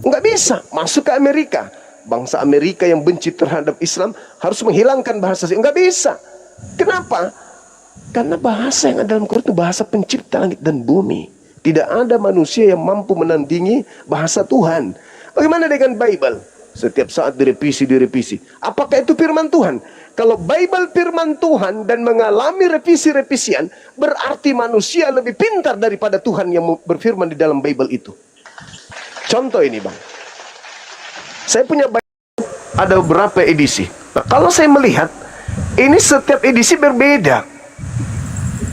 Nggak bisa. Masuk ke Amerika, bangsa Amerika yang benci terhadap Islam harus menghilangkan bahasa. Nggak bisa. Kenapa? Karena bahasa yang ada dalam Quran itu bahasa pencipta langit dan bumi. Tidak ada manusia yang mampu menandingi bahasa Tuhan. Bagaimana dengan Bible? Setiap saat direvisi. Apakah itu firman Tuhan? Kalau Bible firman Tuhan dan mengalami revisi-revisian, berarti manusia lebih pintar daripada Tuhan yang berfirman di dalam Bible itu. Contoh ini, Bang. Saya punya Bible, ada beberapa edisi. Nah, kalau saya melihat, ini setiap edisi berbeda.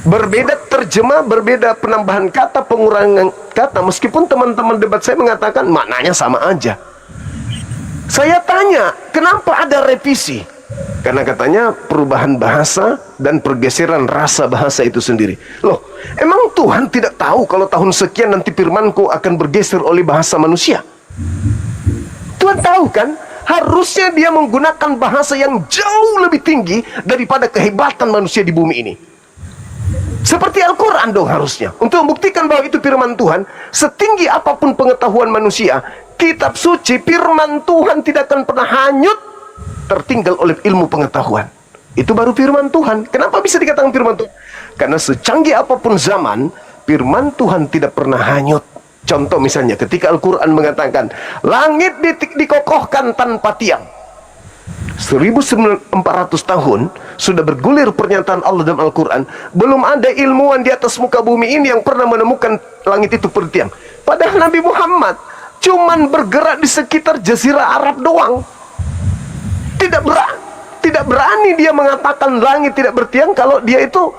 Berbeda terjemah, berbeda penambahan kata, pengurangan kata. Meskipun teman-teman debat saya mengatakan maknanya sama aja. Saya tanya, kenapa ada revisi? Karena katanya perubahan bahasa dan pergeseran rasa bahasa itu sendiri. Loh, emang Tuhan tidak tahu kalau tahun sekian nanti firmanku akan bergeser oleh bahasa manusia? Tuhan tahu kan? Harusnya dia menggunakan bahasa yang jauh lebih tinggi daripada kehebatan manusia di bumi ini. Seperti Al-Quran dong harusnya. Untuk membuktikan bahwa itu firman Tuhan, setinggi apapun pengetahuan manusia, kitab suci firman Tuhan tidak akan pernah hanyut tertinggal oleh ilmu pengetahuan. Itu baru firman Tuhan. Kenapa bisa dikatakan firman Tuhan? Karena secanggih apapun zaman, firman Tuhan tidak pernah hanyut. Contoh misalnya ketika Al-Quran mengatakan langit dikokohkan tanpa tiang. 1400 tahun sudah bergulir pernyataan Allah dalam Al-Quran. Belum ada ilmuwan di atas muka bumi ini yang pernah menemukan langit itu bertiang. Padahal Nabi Muhammad cuman bergerak di sekitar Jazirah Arab doang. Tidak berani dia mengatakan langit tidak bertiang kalau dia itu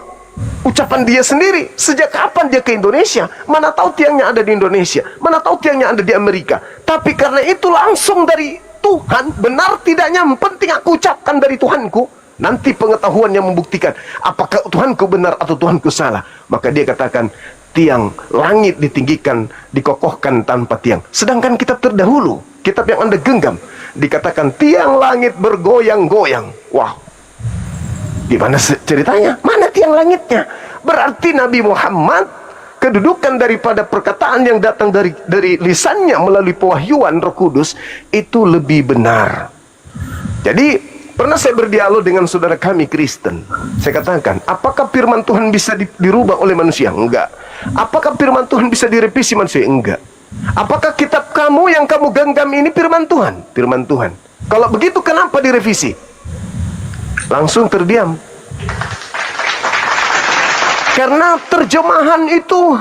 ucapan dia sendiri. Sejak kapan dia ke Indonesia? Mana tahu tiangnya ada di Indonesia, mana tahu tiangnya ada di Amerika. Tapi karena itu langsung dari Tuhan, benar tidaknya penting aku ucapkan dari Tuhanku. Nanti pengetahuan yang membuktikan apakah Tuhanku benar atau Tuhanku salah. Maka dia katakan tiang langit ditinggikan, dikokohkan tanpa tiang. Sedangkan kitab terdahulu, kitab yang Anda genggam, dikatakan tiang langit bergoyang-goyang. Wow, gimana ceritanya? Mana tiang langitnya? Berarti Nabi Muhammad, kedudukan daripada perkataan yang datang dari lisannya melalui pewahyuan Roh Kudus itu lebih benar. Jadi pernah saya berdialog dengan saudara kami Kristen. Saya katakan, apakah firman Tuhan bisa dirubah oleh manusia? Enggak. Apakah firman Tuhan bisa direvisi manusia? Enggak. Apakah kitab kamu yang kamu genggam ini firman Tuhan? Firman Tuhan. Kalau begitu kenapa direvisi? Langsung terdiam. Karena terjemahan itu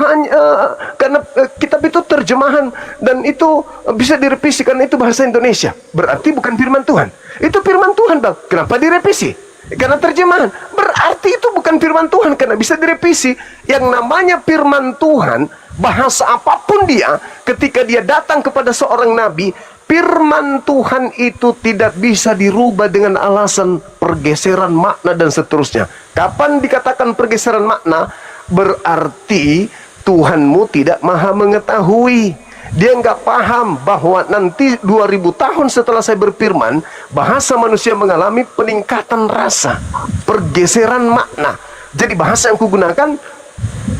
karena kitab itu terjemahan dan itu bisa direvisi karena itu bahasa Indonesia. Berarti bukan firman Tuhan. Itu firman Tuhan, Bang. Kenapa direvisi? Karena terjemahan. Berarti itu bukan firman Tuhan karena bisa direvisi. Yang namanya firman Tuhan, bahasa apapun dia, ketika dia datang kepada seorang nabi, firman Tuhan itu tidak bisa dirubah dengan alasan pergeseran makna dan seterusnya. Kapan dikatakan pergeseran makna? Berarti Tuhanmu tidak maha mengetahui. Dia nggak paham bahwa nanti 2000 tahun setelah saya berfirman, bahasa manusia mengalami peningkatan rasa, pergeseran makna. Jadi bahasa yang kugunakan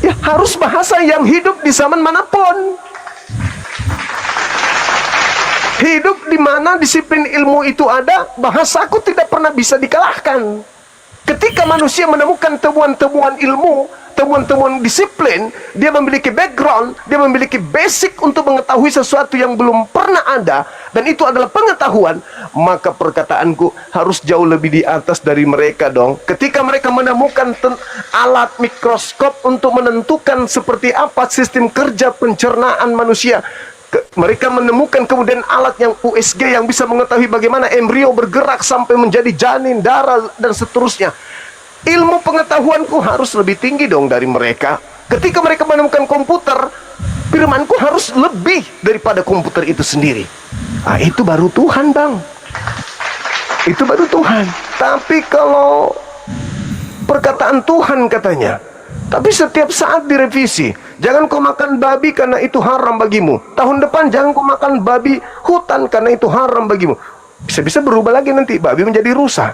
ya harus bahasa yang hidup di zaman manapun. Hidup di mana disiplin ilmu itu ada, bahasaku tidak pernah bisa dikalahkan. Ketika manusia menemukan temuan-temuan ilmu, temuan-temuan disiplin, dia memiliki background, dia memiliki basic untuk mengetahui sesuatu yang belum pernah ada, dan itu adalah pengetahuan, maka perkataanku harus jauh lebih di atas dari mereka dong. Ketika mereka menemukan alat mikroskop untuk menentukan seperti apa sistem kerja pencernaan manusia, mereka menemukan kemudian alat yang USG yang bisa mengetahui bagaimana embrio bergerak sampai menjadi janin, darah, dan seterusnya. Ilmu pengetahuanku harus lebih tinggi dong dari mereka. Ketika mereka menemukan komputer, firmanku harus lebih daripada komputer itu sendiri. Nah, itu baru Tuhan, Bang. Itu baru Tuhan. Tapi kalau perkataan Tuhan katanya, tapi setiap saat direvisi. Jangan kau makan babi karena itu haram bagimu. Tahun depan jangan kau makan babi hutan karena itu haram bagimu. Bisa-bisa berubah lagi nanti, babi menjadi rusa.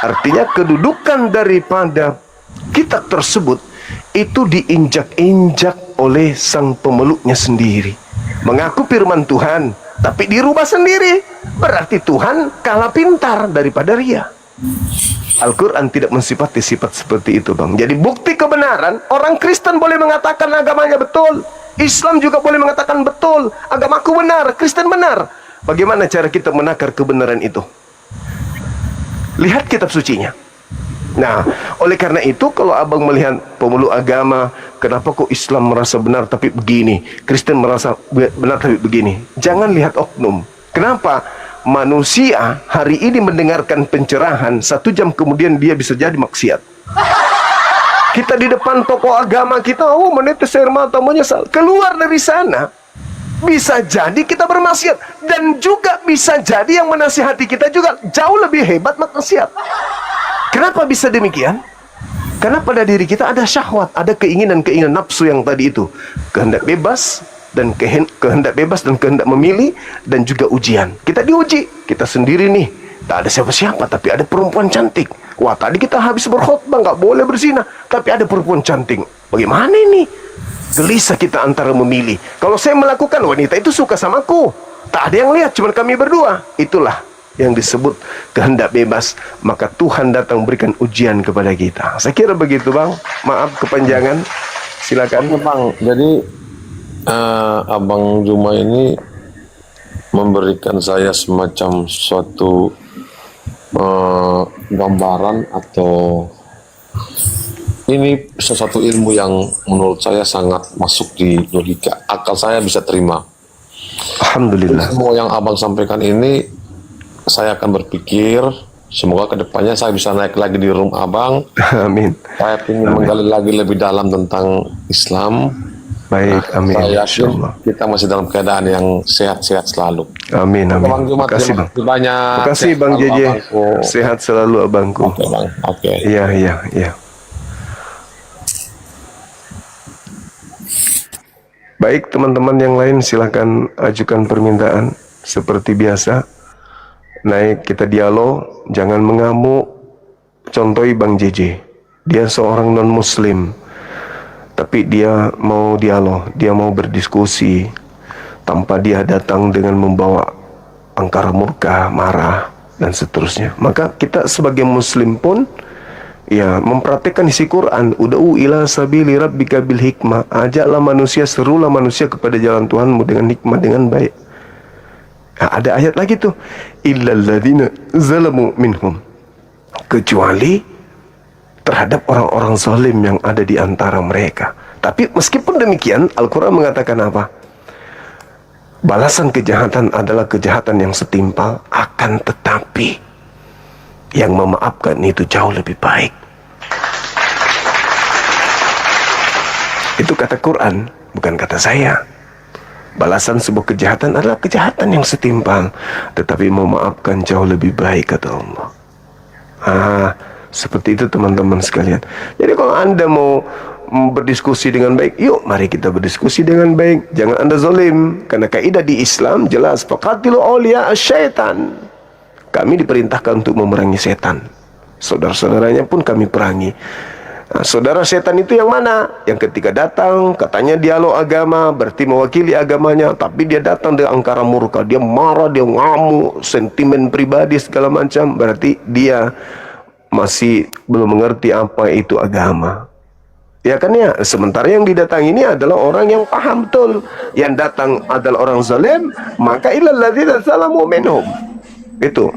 Artinya kedudukan daripada kitab tersebut itu diinjak-injak oleh sang pemeluknya sendiri. mengaku firman Tuhan, tapi dirubah sendiri. Berarti Tuhan kalah pintar daripada ria. Al-Quran tidak mensifati sifat seperti itu, Bang. Jadi bukti kebenaran, orang Kristen boleh mengatakan agamanya betul, Islam juga boleh mengatakan betul, agamaku benar, Kristen benar. Bagaimana cara kita menakar kebenaran itu? Lihat kitab sucinya. Nah, oleh karena itu kalau abang melihat pemeluk agama, kenapa kok Islam merasa benar tapi begini, Kristen merasa benar tapi begini, jangan lihat oknum. Kenapa? Manusia hari ini mendengarkan pencerahan, 1 jam kemudian dia bisa jadi maksiat. Kita di depan tokoh agama kita, oh menetes air mata menyesal, keluar dari sana, bisa jadi kita bermaksiat. Dan juga bisa jadi yang menasihati kita juga jauh lebih hebat maksiat. Kenapa bisa demikian? Karena pada diri kita ada syahwat, ada keinginan-keinginan nafsu yang tadi itu, kehendak bebas dan kehendak bebas dan kehendak memilih, dan juga ujian. Kita diuji, kita sendiri nih, tak ada siapa-siapa, tapi ada perempuan cantik. Wah, tadi kita habis berkhutbah nggak boleh berzina, tapi ada perempuan cantik. Bagaimana ini? Gelisah kita antara memilih. Kalau saya melakukan, wanita itu suka sama aku, tak ada yang lihat, cuma kami berdua. Itulah yang disebut kehendak bebas. Maka Tuhan datang berikan ujian kepada kita. Saya kira begitu, Bang. Maaf kepanjangan. Silakan. Oke, Bang. Jadi Abang Juma ini memberikan saya semacam suatu gambaran atau ini sesuatu ilmu yang menurut saya sangat masuk di logika. Akal saya bisa terima. Alhamdulillah. Semua yang Abang sampaikan ini saya akan berpikir, semoga kedepannya saya bisa naik lagi di room Abang. Amin. Saya ingin menggali lagi lebih dalam tentang Islam. Baik, amin. Saya yakin kita masih dalam keadaan yang sehat-sehat selalu. Amin, amin. Bang Jumat, Terima kasih, Bang. Banyak. Terima kasih, Bang JJ. Sehat selalu, abangku. Oke, Bang. Oke. Iya, iya, iya. Baik, teman-teman yang lain silakan ajukan permintaan seperti biasa. Naik kita dialog, jangan mengamuk. Contohi Bang JJ, dia seorang non-muslim, tapi dia mau dialog, dia mau berdiskusi, tanpa dia datang dengan membawa angkara murka, marah, dan seterusnya. Maka kita sebagai muslim pun ya mempraktikkan isi Quran. Ud'u ila sabili rabbika bil hikmah. Ajaklah manusia, serulah manusia kepada jalan Tuhanmu dengan hikmah, dengan baik. Nah, ada ayat lagi tuh, illal ladzina zalamu minhum, kecuali terhadap orang-orang zalim yang ada di antara mereka. Tapi meskipun demikian, Al-Quran mengatakan apa? Balasan kejahatan adalah kejahatan yang setimpal, akan tetapi yang memaafkan itu jauh lebih baik. Itu kata Quran, bukan kata saya. Balasan sebuah kejahatan adalah kejahatan yang setimpal, tetapi memaafkan jauh lebih baik, kata Allah. Seperti itu teman-teman sekalian. Jadi kalau Anda mau berdiskusi dengan baik, yuk mari kita berdiskusi dengan baik. Jangan Anda zalim, karena kaidah di Islam jelas, faqatilu awliya asyaitan. Kami diperintahkan untuk memerangi setan. Saudara-saudaranya pun kami perangi. Nah, saudara setan itu yang mana? Yang ketika datang, katanya dialog agama, berarti mewakili agamanya, tapi dia datang dengan angkara murka, dia marah, dia ngamuk, sentimen pribadi segala macam, berarti dia masih belum mengerti apa itu agama. Ya kan ya, sementara yang didatangi ini adalah orang yang paham betul. Yang datang adalah orang zalim, maka illal ladzina zalamu minhum. Itu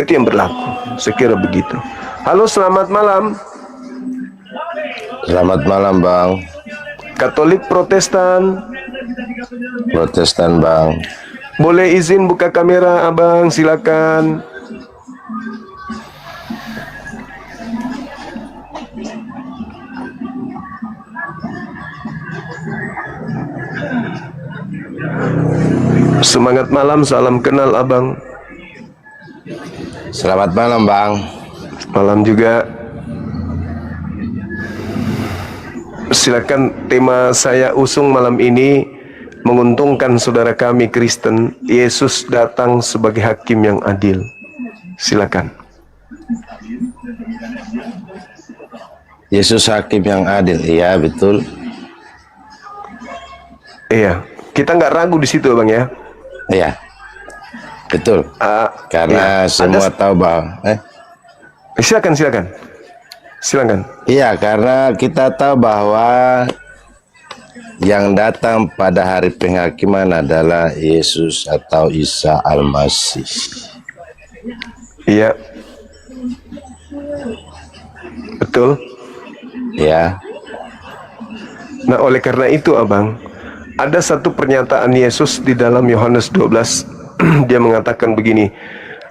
yang berlaku. Saya kira begitu. Halo, selamat malam. Selamat malam, Bang. Katolik Protestan. Protestan, Bang. Boleh izin buka kamera, Abang? Silakan. Semangat malam, salam kenal, Abang. Selamat malam, Bang. Malam juga. Silakan, tema saya usung malam ini menguntungkan saudara kami Kristen. Yesus datang sebagai hakim yang adil. Silakan. Yesus hakim yang adil. Iya, betul. Iya, Kita nggak ragu di situ Bang ya. Iya, betul. Karena Iya, semua tahu bahwa silakan. iya, karena kita tahu bahwa yang datang pada hari penghakiman adalah Yesus atau Isa Al-Masih. Iya, betul. Ya, Nah, oleh karena itu Abang, ada satu pernyataan Yesus di dalam Yohanes 12. Dia mengatakan begini,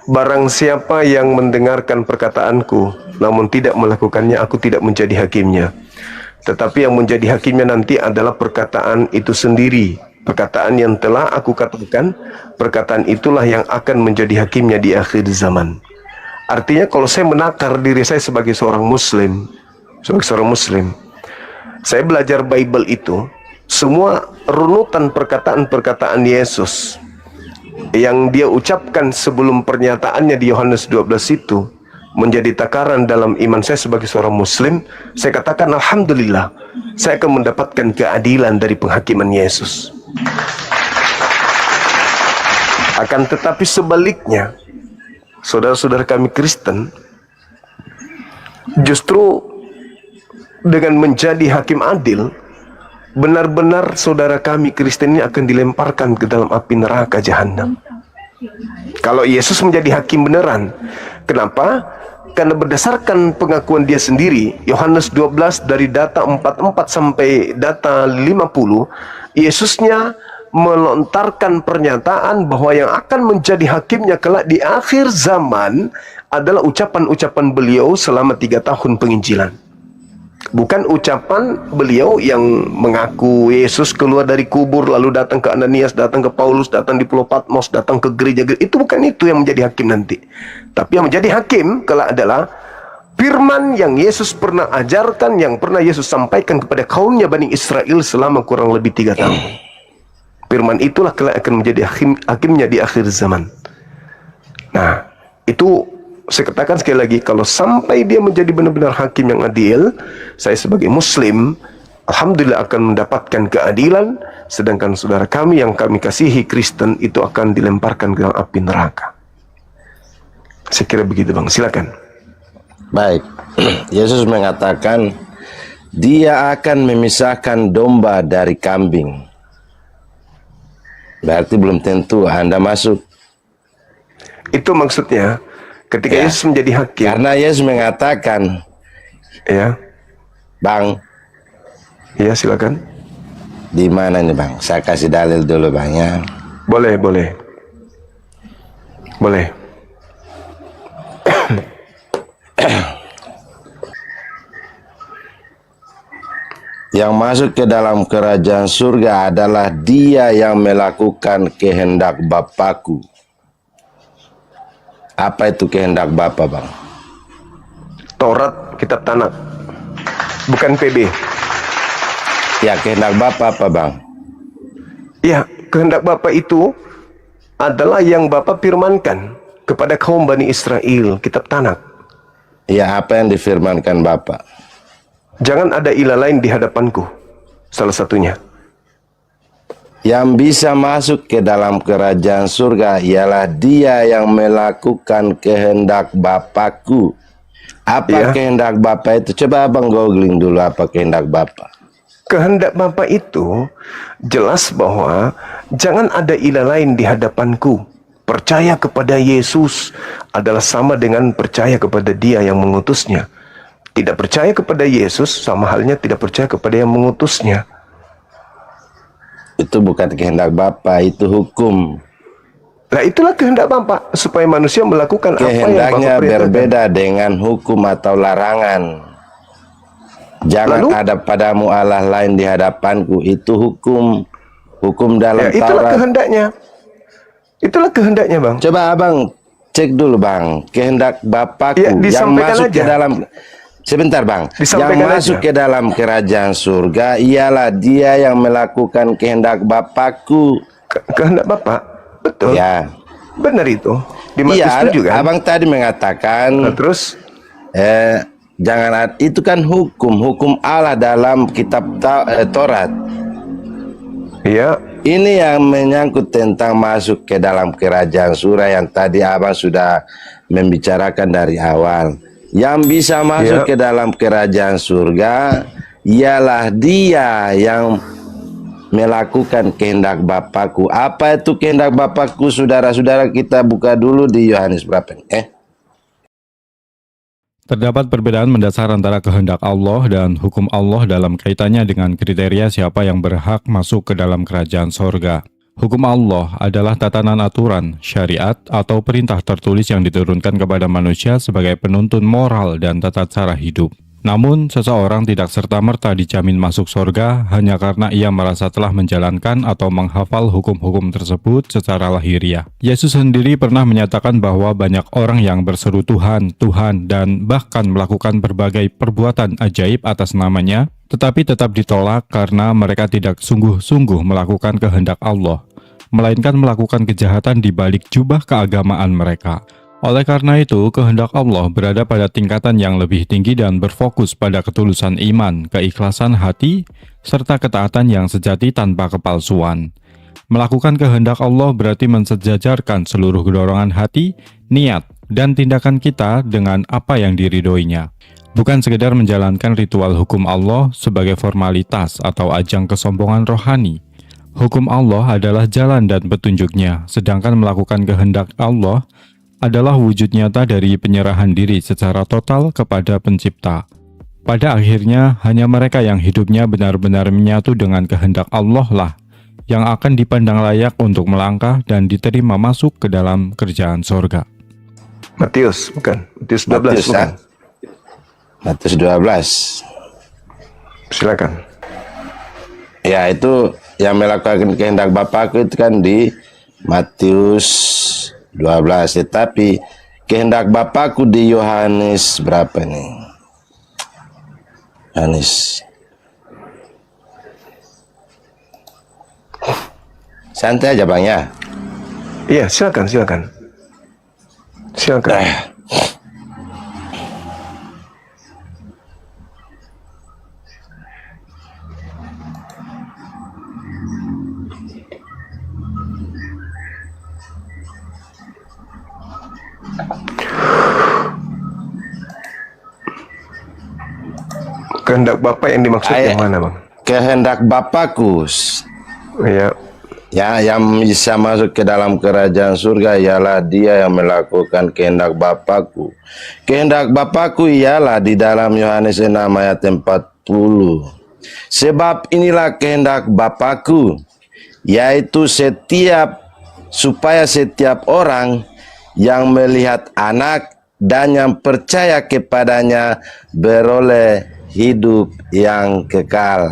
barang siapa yang mendengarkan perkataanku namun tidak melakukannya, aku tidak menjadi hakimnya. Tetapi yang menjadi hakimnya nanti adalah perkataan itu sendiri. Perkataan yang telah aku katakan, perkataan itulah yang akan menjadi hakimnya di akhir zaman. Artinya kalau saya menakar diri saya sebagai seorang muslim, saya belajar Bible itu, semua runutan perkataan-perkataan Yesus yang dia ucapkan sebelum pernyataannya di Yohanes 12 itu menjadi takaran dalam iman saya sebagai seorang muslim. Saya katakan alhamdulillah, saya akan mendapatkan keadilan dari penghakiman Yesus. Akan tetapi sebaliknya, saudara-saudara kami Kristen, justru dengan menjadi hakim adil, benar-benar saudara kami Kristen ini akan dilemparkan ke dalam api neraka jahanam. Kalau Yesus menjadi hakim beneran, kenapa? Karena berdasarkan pengakuan dia sendiri, Yohanes 12 dari data 44 sampai data 50, Yesusnya melontarkan pernyataan bahwa yang akan menjadi hakimnya kelak di akhir zaman adalah ucapan-ucapan beliau selama 3 tahun penginjilan. Bukan ucapan beliau yang mengaku Yesus keluar dari kubur, lalu datang ke Ananias, datang ke Paulus, datang di Pulau Patmos, datang ke gereja. Itu bukan itu yang menjadi hakim nanti. Tapi yang menjadi hakim kelak adalah firman yang Yesus pernah ajarkan, yang pernah Yesus sampaikan kepada kaumnya Bani Israel selama kurang lebih 3 tahun. Firman itulah kelak akan menjadi hakimnya di akhir zaman. Nah, itu saya katakan sekali lagi, kalau sampai dia menjadi benar-benar hakim yang adil, saya sebagai muslim alhamdulillah akan mendapatkan keadilan, sedangkan saudara kami yang kami kasihi Kristen itu akan dilemparkan ke dalam api neraka. Saya kira begitu Bang, silakan. baik. Yesus mengatakan dia akan memisahkan domba dari kambing. Berarti belum tentu Anda masuk. Itu maksudnya ketika Ya. Yesus menjadi hakim. Karena Yesus mengatakan, Ya, Bang, ya silakan. di mana nih Bang? Saya kasih dalil dulu Bang ya. Boleh. Yang masuk ke dalam kerajaan surga adalah dia yang melakukan kehendak Bapakku. Apa itu kehendak Bapa Bang? Taurat, kitab Tanakh, bukan PB. Ya, kehendak Bapa apa Bang? Ya, kehendak Bapa itu adalah yang Bapa firmankan kepada kaum Bani Israel, kitab Tanakh. Ya, apa yang difirmankan Bapa? Jangan ada ilah lain di hadapanku. Salah satunya. Yang bisa masuk ke dalam kerajaan surga ialah dia yang melakukan kehendak Bapakku. Apa Ya. kehendak Bapa itu? Coba Abang googling dulu apa kehendak Bapa. Kehendak Bapa itu jelas bahwa jangan ada ilah lain di hadapanku. Percaya kepada Yesus adalah sama dengan percaya kepada Dia yang mengutusnya. Tidak percaya kepada Yesus sama halnya tidak percaya kepada yang mengutusnya. Itu bukan kehendak Bapa, itu hukum. Nah, itulah kehendak Bapa supaya manusia melakukan apa yang Bapa Kehendaknya perintahkan. berbeda dengan hukum atau larangan. Jangan Lalu? ada padamu Allah lain di hadapanku. Itu hukum. Hukum dalam Ya, itulah Taurat. kehendaknya. Itulah kehendaknya, Bang. Coba Abang cek dulu Bang. Kehendak Bapakku Ya, yang disampaikan masuk ke aja. dalam. Sebentar Bang. Yang Disampaikan masuk aja. ke dalam kerajaan surga ialah dia yang melakukan kehendak Bapakku. Kehendak Bapa. Betul. Ya. Benar itu. Di Matius Iya, 7 kan? Abang tadi mengatakan Nah, terus jangan, itu kan hukum Allah dalam kitab Taurat. ya, Ini yang menyangkut tentang masuk ke dalam kerajaan surga yang tadi abang sudah membicarakan dari awal. Yang bisa masuk Ya. ke dalam kerajaan surga ialah dia yang melakukan kehendak Bapakku. Apa itu kehendak Bapakku, saudara-saudara? Kita buka dulu di Yohanes berapa nih? Terdapat perbedaan mendasar antara kehendak Allah dan hukum Allah dalam kaitannya dengan kriteria siapa yang berhak masuk ke dalam kerajaan sorga. Hukum Allah adalah tatanan aturan, syariat, atau perintah tertulis yang diturunkan kepada manusia sebagai penuntun moral dan tata cara hidup. Namun, seseorang tidak serta-merta dijamin masuk sorga hanya karena ia merasa telah menjalankan atau menghafal hukum-hukum tersebut secara lahiriah. Yesus sendiri pernah menyatakan bahwa banyak orang yang berseru Tuhan, Tuhan, dan bahkan melakukan berbagai perbuatan ajaib atas namanya, tetapi tetap ditolak karena mereka tidak sungguh-sungguh melakukan kehendak Allah, melainkan melakukan kejahatan di balik jubah keagamaan mereka. Oleh karena itu, kehendak Allah berada pada tingkatan yang lebih tinggi dan berfokus pada ketulusan iman, keikhlasan hati, serta ketaatan yang sejati tanpa kepalsuan. Melakukan kehendak Allah berarti mensejajarkan seluruh dorongan hati, niat, dan tindakan kita dengan apa yang diridhoinya. Bukan sekedar menjalankan ritual hukum Allah sebagai formalitas atau ajang kesombongan rohani. Hukum Allah adalah jalan dan petunjuknya, sedangkan melakukan kehendak Allah adalah wujud nyata dari penyerahan diri secara total kepada Pencipta. Pada akhirnya, hanya mereka yang hidupnya benar-benar menyatu dengan kehendak Allah lah yang akan dipandang layak untuk melangkah dan diterima masuk ke dalam kerajaan sorga. Matius, bukan? Matius 12, Matius, bukan? Matius 12. Silakan. Ya, itu yang melakukan kehendak Bapakku itu kan di Matius 12. Tetapi kehendak Bapakku di Yohanes berapa nih? Yohanes. Santai aja Bang ya. Iya, silakan. Silakan. Kehendak Bapak yang dimaksud yang mana, Bang? Kehendak Bapakku. Iya. Ya, yang bisa masuk ke dalam kerajaan surga ialah dia yang melakukan kehendak Bapakku. Kehendak Bapakku ialah di dalam Yohanes 6 ayat 40. Sebab inilah kehendak Bapakku, yaitu supaya setiap orang yang melihat anak dan yang percaya kepadanya beroleh hidup yang kekal.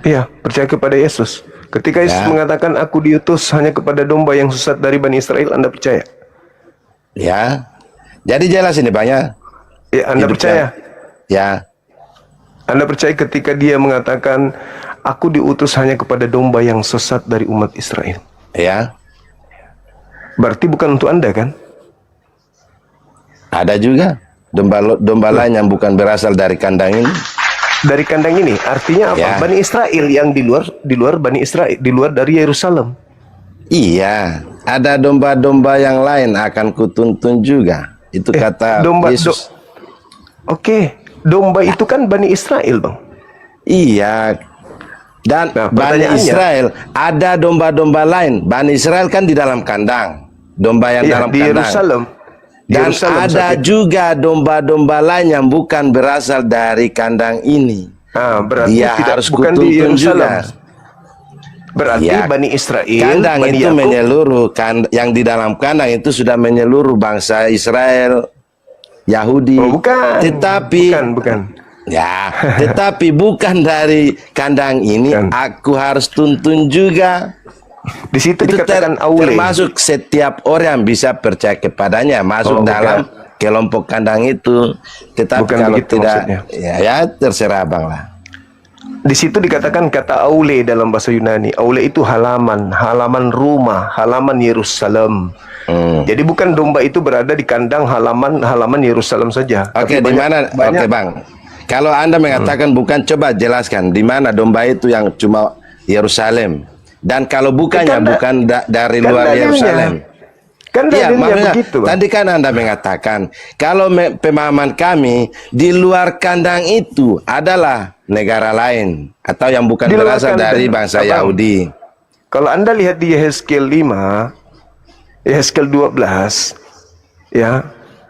Iya, percaya kepada Yesus. Ketika Yesus mengatakan, aku diutus hanya kepada domba yang sesat dari Bani Israel, Anda percaya? Ya, jadi jelas ini Bang ya. Ya, Anda percaya? Ya, Anda percaya ketika dia mengatakan, aku diutus hanya kepada domba yang sesat dari umat Israel? ya. Berarti bukan untuk Anda, kan? Ada juga domba lain yang bukan berasal dari kandang ini. Dari kandang ini, artinya apa? Ya. Bani Israel yang di luar Bani Israel, di luar dari Yerusalem. Iya, ada domba-domba yang lain akan kutuntun juga. Itu kata Yesus. Oke, domba itu kan Bani Israel, Bang. Iya. Dan Nah, Bani pertanyaannya, Israel, ada domba-domba lain. Bani Israel kan di dalam kandang. Domba yang iya, dalam di kandang. Yerusalem. Di Dan Yerusalem ada saat itu. juga domba-domba lain yang bukan berasal dari kandang ini. Ah, berarti Dia tidak harus bukan di kutuntun Yerusalem. juga. Berarti Ya, Bani Israel, Kandang Bani itu Yakub, menyeluruh, yang di dalam kandang itu sudah menyeluruh bangsa Israel, Yahudi. Oh, bukan. Tetapi bukan. ya, tetapi bukan dari kandang ini. Bukan. Aku harus tuntun juga. Di situ Itu dikatakan aule. termasuk setiap orang yang bisa percaya kepadanya masuk Oh, dalam kelompok kandang itu. Tetapi Bukan kalau begitu tidak, maksudnya. ya terserah Bang lah. Di situ dikatakan kata aule dalam bahasa Yunani. Aule itu halaman, halaman rumah, halaman Yerusalem. Jadi bukan domba itu berada di kandang halaman Yerusalem saja. Oke, Tapi di mana? banyak- Oke, Bang. Kalau Anda mengatakan bukan, coba jelaskan di mana domba itu yang cuma Yerusalem. Dan kalau bukannya Kan bukan dari kan luar dalilnya. Yerusalem. Kan Iya, dalilnya maksudnya begitu, Bang. tadi kan Anda mengatakan kalau pemahaman kami di luar kandang itu adalah negara lain atau yang bukan Di luar berasal kandang, dari bangsa Abang. Yahudi. Kalau Anda lihat di Yehezkiel 5, Yehezkiel 12,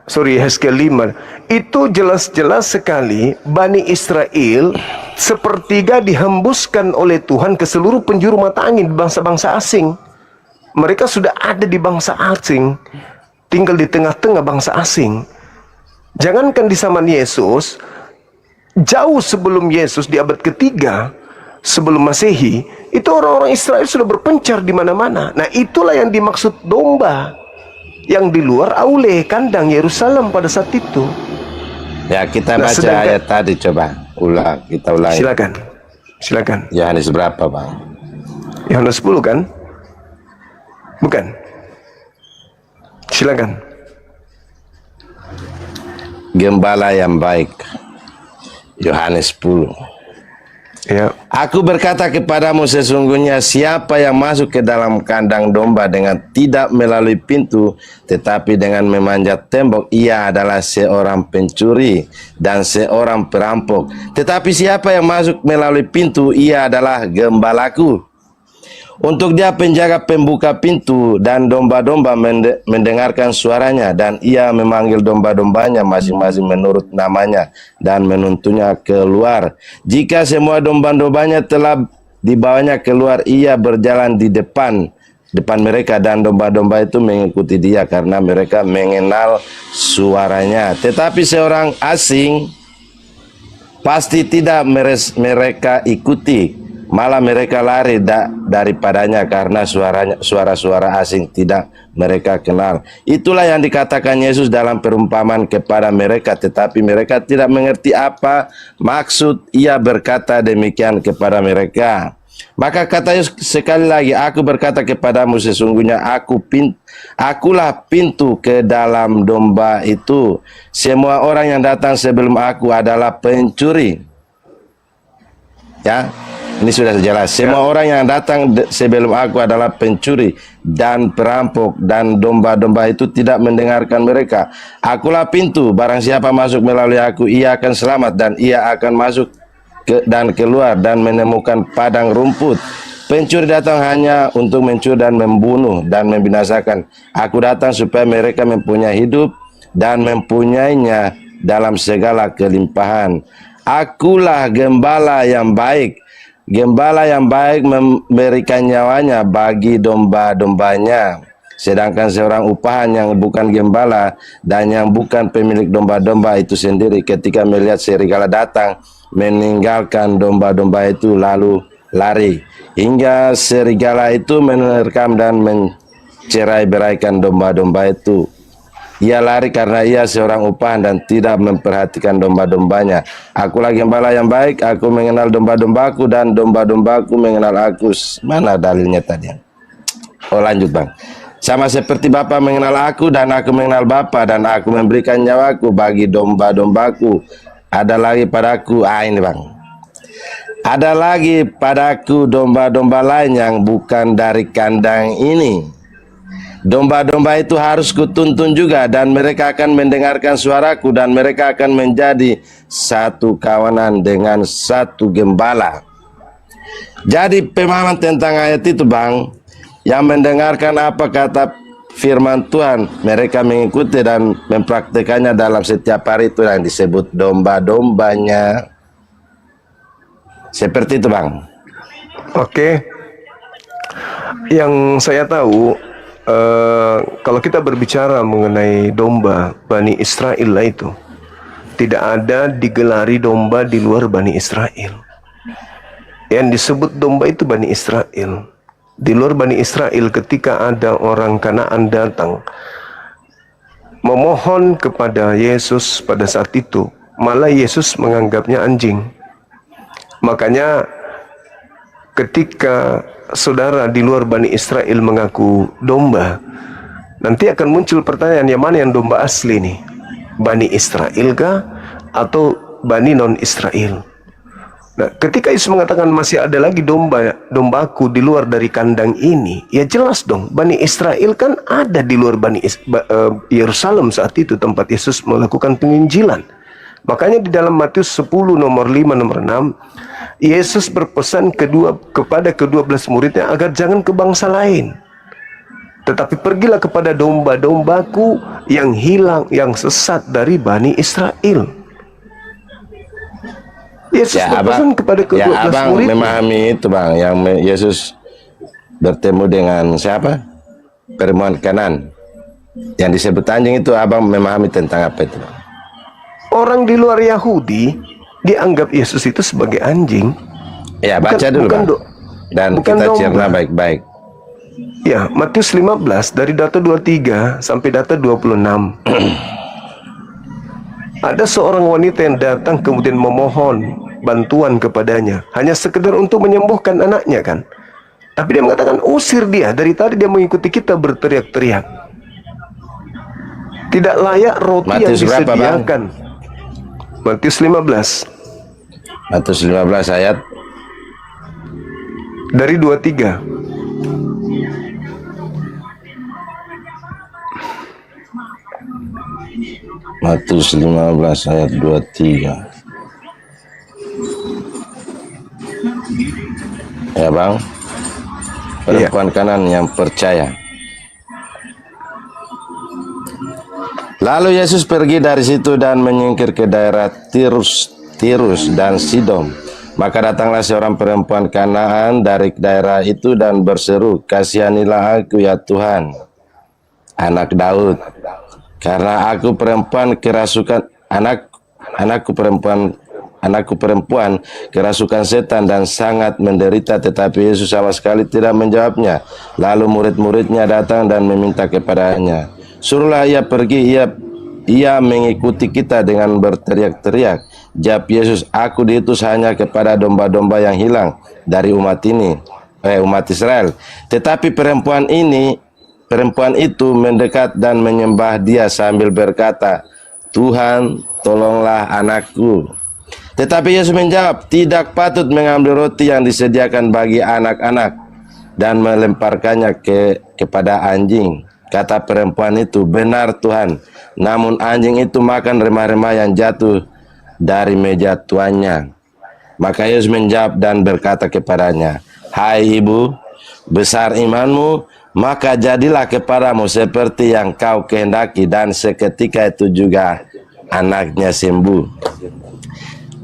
Yehezkiel 5, itu jelas-jelas sekali Bani Israel sepertiga dihembuskan oleh Tuhan ke seluruh penjuru mata angin bangsa-bangsa asing. Mereka sudah ada di bangsa asing, tinggal di tengah-tengah bangsa asing. Jangankan di zaman Yesus, jauh sebelum Yesus di abad ketiga sebelum Masehi, itu orang-orang Israel sudah berpencar di mana-mana. Nah, itulah yang dimaksud domba yang di luar aule kandang Yerusalem pada saat itu. Ya, kita Nah, baca sedangkan- ayat tadi, coba kita ulangi. Silakan. Yohanes berapa, Bang? Yohanes 10 kan? Bukan. Silakan. Gembala yang baik. Yohanes 10. Ya. Aku berkata kepadamu, sesungguhnya siapa yang masuk ke dalam kandang domba dengan tidak melalui pintu, tetapi dengan memanjat tembok, ia adalah seorang pencuri dan seorang perampok. Tetapi siapa yang masuk melalui pintu, ia adalah gembalaku. Untuk dia penjaga pembuka pintu, dan domba-domba mendengarkan suaranya, dan ia memanggil domba-dombanya masing-masing menurut namanya dan menuntunnya keluar. Jika semua domba-dombanya telah dibawanya keluar, ia berjalan di depan mereka, dan domba-domba itu mengikuti dia karena mereka mengenal suaranya. Tetapi seorang asing pasti tidak mereka ikuti, malah mereka lari daripadanya karena suara-suara asing tidak mereka kenal. Itulah yang dikatakan Yesus dalam perumpamaan kepada mereka, tetapi mereka tidak mengerti apa maksud ia berkata demikian kepada mereka. Maka kata Yesus sekali lagi, aku berkata kepadamu, sesungguhnya akulah pintu ke dalam domba itu. Semua orang yang datang sebelum aku adalah pencuri. Ya, ini sudah jelas. Semua orang yang datang sebelum aku adalah pencuri dan perampok, dan domba-domba itu tidak mendengarkan mereka. Akulah pintu, barang siapa masuk melalui aku, ia akan selamat, dan ia akan masuk dan keluar dan menemukan padang rumput. Pencuri datang hanya untuk mencuri dan membunuh dan membinasakan. Aku datang supaya mereka mempunyai hidup dan mempunyainya dalam segala kelimpahan. Akulah gembala yang baik. Gembala yang baik memberikan nyawanya bagi domba-dombanya. Sedangkan seorang upahan yang bukan gembala dan yang bukan pemilik domba-domba itu sendiri, ketika melihat serigala datang, meninggalkan domba-domba itu lalu lari, hingga serigala itu menerkam dan mencerai-beraikan domba-domba itu. Ia lari karena ia seorang upahan dan tidak memperhatikan domba-dombanya. Akulah gembala yang baik, aku mengenal domba-dombaku dan domba-dombaku mengenal aku. Mana dalilnya tadi? Oh, lanjut, Bang. Sama seperti Bapa mengenal aku dan aku mengenal Bapa, dan aku memberikan nyawaku bagi domba-dombaku. Ada lagi padaku, ini, Bang. Ada lagi padaku domba-domba lain yang bukan dari kandang ini. Domba-domba itu harus kutuntun juga, dan mereka akan mendengarkan suaraku, dan mereka akan menjadi satu kawanan dengan satu gembala. Jadi pemahaman tentang ayat itu, Bang, yang mendengarkan apa kata firman Tuhan, mereka mengikuti dan mempraktekannya dalam setiap hari, itu yang disebut domba-dombanya. Seperti itu, Bang. Oke. Yang saya tahu, kalau kita berbicara mengenai domba Bani Israel lah, itu tidak ada digelari domba di luar Bani Israel. Yang disebut domba itu Bani Israel. Di luar Bani Israel, ketika ada orang Kanaan datang memohon kepada Yesus pada saat itu, malah Yesus menganggapnya anjing. Makanya ketika saudara di luar Bani Israel mengaku domba, nanti akan muncul pertanyaan, yang mana yang domba asli nih? Bani Israel kah atau Bani non Israel? Nah, ketika Yesus mengatakan masih ada lagi dombaku di luar dari kandang ini, ya jelas dong, Bani Israel kan ada di luar Yerusalem saat itu tempat Yesus melakukan penginjilan. Makanya di dalam Matius 10 nomor 5 nomor 6, Yesus berpesan kepada ke-12 muridnya agar jangan ke bangsa lain, tetapi pergilah kepada domba-dombaku yang hilang, yang sesat dari Bani Israel. Yesus berpesan kepada ke-12 abang muridnya. memahami itu bang, yang Yesus bertemu dengan siapa? Perempuan Kanan. Yang disebut anjing itu abang memahami tentang apa itu? Orang di luar Yahudi dianggap Yesus itu sebagai anjing. Ya baca dulu bang. Dan bukan kita domba. cerna baik-baik. Ya, Matius 15 dari data 23 sampai data 26. Ada seorang wanita yang datang kemudian memohon bantuan kepadanya, hanya sekedar untuk menyembuhkan anaknya kan. Tapi dia mengatakan, usir dia, dari tadi dia mengikuti kita berteriak-teriak. Tidak layak roti Matius yang berapa, Bang? disediakan. Matius 15 Matius 15 ayat dari 23. Matius 15 ayat 23. Ya bang, perempuan Kanan yang percaya. Lalu Yesus pergi dari situ dan menyingkir ke daerah Tirus dan Sidon. Maka datanglah seorang perempuan Kanaan dari daerah itu dan berseru, "Kasihanilah aku ya Tuhan, anak Daud, karena aku perempuan kerasukan anakku perempuan kerasukan setan dan sangat menderita." Tetapi Yesus sama sekali tidak menjawabnya. Lalu murid-muridnya datang dan meminta kepadanya, "Suruhlah ia pergi, ia mengikuti kita," dengan berteriak-teriak. Jawab Yesus, "Aku diutus hanya kepada domba-domba yang hilang dari umat Israel." Tetapi perempuan itu mendekat dan menyembah dia sambil berkata, "Tuhan, tolonglah anakku." Tetapi Yesus menjawab, "Tidak patut mengambil roti yang disediakan bagi anak-anak dan melemparkannya kepada anjing." Kata perempuan itu, "Benar Tuhan, namun anjing itu makan remah-remah yang jatuh dari meja tuannya." Maka Yesus menjawab dan berkata kepadanya, "Hai ibu, besar imanmu, maka jadilah kepadamu seperti yang kau kehendaki." Dan seketika itu juga anaknya sembuh.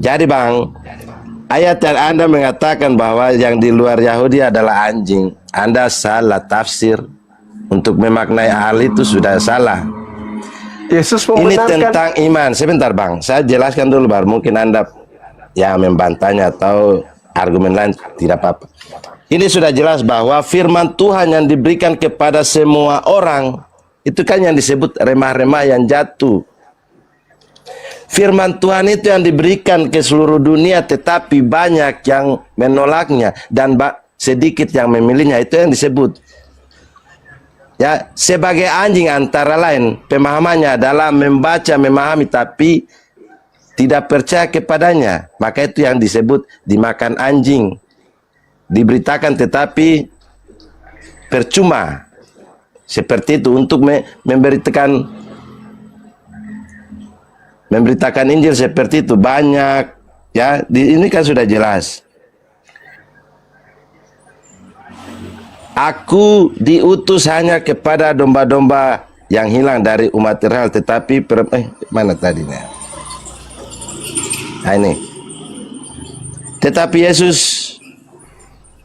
Jadi bang, ayat yang Anda mengatakan bahwa yang di luar Yahudi adalah anjing, Anda salah tafsir. Untuk memaknai hal itu sudah salah. Yesus Ini membenarkan. tentang iman. Sebentar bang, saya jelaskan dulu baru mungkin Anda yang membantahnya atau argumen lain tidak apa-apa. Ini sudah jelas bahwa firman Tuhan yang diberikan kepada semua orang itu kan yang disebut remah-remah yang jatuh. Firman Tuhan itu yang diberikan ke seluruh dunia, tetapi banyak yang menolaknya dan sedikit yang memilihnya. Itu yang disebut. Ya, sebagai anjing antara lain pemahamannya adalah membaca, memahami, tapi tidak percaya kepadanya. Maka itu yang disebut dimakan anjing. Diberitakan tetapi percuma. Seperti itu untuk memberitakan Injil seperti itu banyak. Ya, ini kan sudah jelas. Aku diutus hanya kepada domba-domba yang hilang dari umat Israel, tetapi mana tadinya? Nah ini. Tetapi Yesus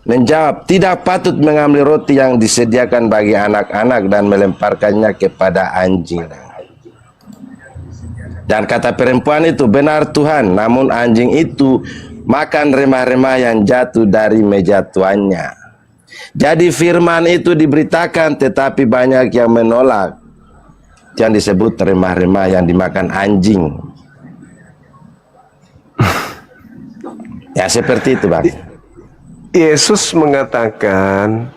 menjawab, "Tidak patut mengambil roti yang disediakan bagi anak-anak dan melemparkannya kepada anjing." Dan kata perempuan itu, "Benar Tuhan, namun anjing itu makan remah-remah yang jatuh dari meja tuannya." Jadi firman itu diberitakan tetapi banyak yang menolak. Yang disebut remah-remah yang dimakan anjing. Ya seperti itu bang. Yesus mengatakan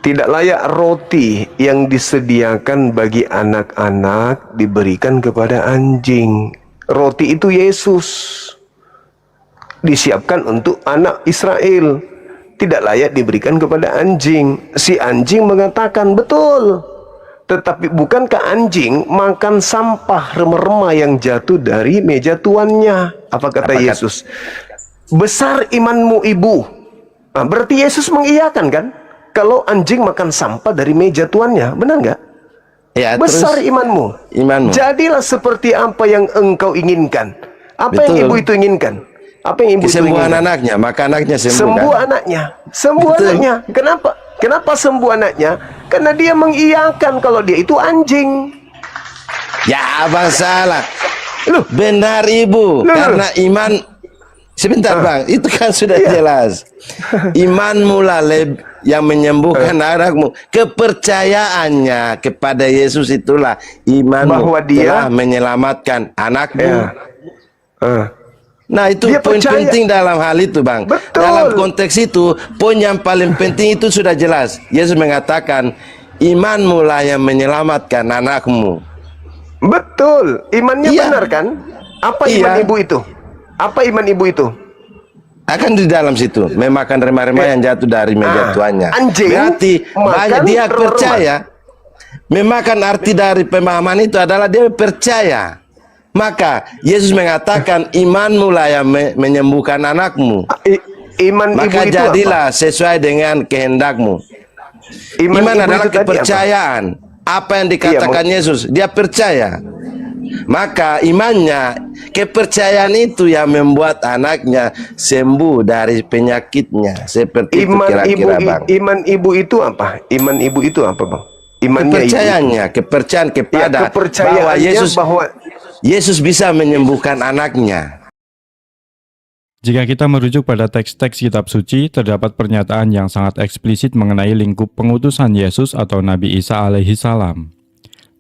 tidak layak roti yang disediakan bagi anak-anak diberikan kepada anjing. Roti itu Yesus. disiapkan untuk anak Israel, tidak layak diberikan kepada anjing. Si anjing mengatakan, betul. Tetapi bukankah anjing makan sampah remah-remah yang jatuh dari meja tuannya? Apa kata Yesus? Besar imanmu ibu. Nah, berarti Yesus mengiyakan kan? Kalau anjing makan sampah dari meja tuannya, benar nggak? Ya, Besar terus imanmu. imanmu. Jadilah seperti apa yang engkau inginkan. Apa yang Betul. ibu itu inginkan? Apa yang ibu itu Kesembuhan inginkan? anaknya, maka anaknya sembuh, Sembuh kan? anaknya. Sembuh Betul. anaknya. Kenapa? Kenapa sembuh anaknya? Karena dia mengiyakan kalau dia itu anjing. Ya, abang salah. Loh, Benar ibu, Loh. karena iman. Sebentar bang, itu kan sudah jelas. Iman mula yang menyembuhkan anakmu. Kepercayaannya kepada Yesus itulah imanmu Bahwa dia- telah menyelamatkan anakmu. Ya. Nah itu Dia poin percaya. penting dalam hal itu bang. Betul. Dalam konteks itu, poin yang paling penting itu sudah jelas. Yesus mengatakan, imanmu lah yang menyelamatkan anakmu. Betul. Imannya Iya. benar kan? Apa iman Iya. ibu itu? Apa iman ibu itu? Akan di dalam situ memakan remah-remah yang jatuh dari meja tuannya. Anjing Berarti makan banyak dia remah-remah. percaya. Memakan arti dari pemahaman itu adalah dia percaya. Maka Yesus mengatakan imanmu lah yang menyembuhkan anakmu. Iman ibu Maka itu jadilah sesuai dengan kehendakmu. apa? Iman Iman ibu adalah itu tadi apa? kepercayaan. Apa yang dikatakan Yesus, dia percaya. Maka imannya, kepercayaan itu yang membuat anaknya sembuh dari penyakitnya. Seperti itu kira-kira bang. Iman ibu itu apa? Iman ibu itu apa bang? Imannya ibu. Kepercayaannya, kepercayaan Ya, kepada bahwa kepercayaannya bahwa Yesus bisa menyembuhkan anaknya. Jika kita merujuk pada teks-teks kitab suci, terdapat pernyataan yang sangat eksplisit mengenai lingkup pengutusan Yesus atau Nabi Isa alaihi salam.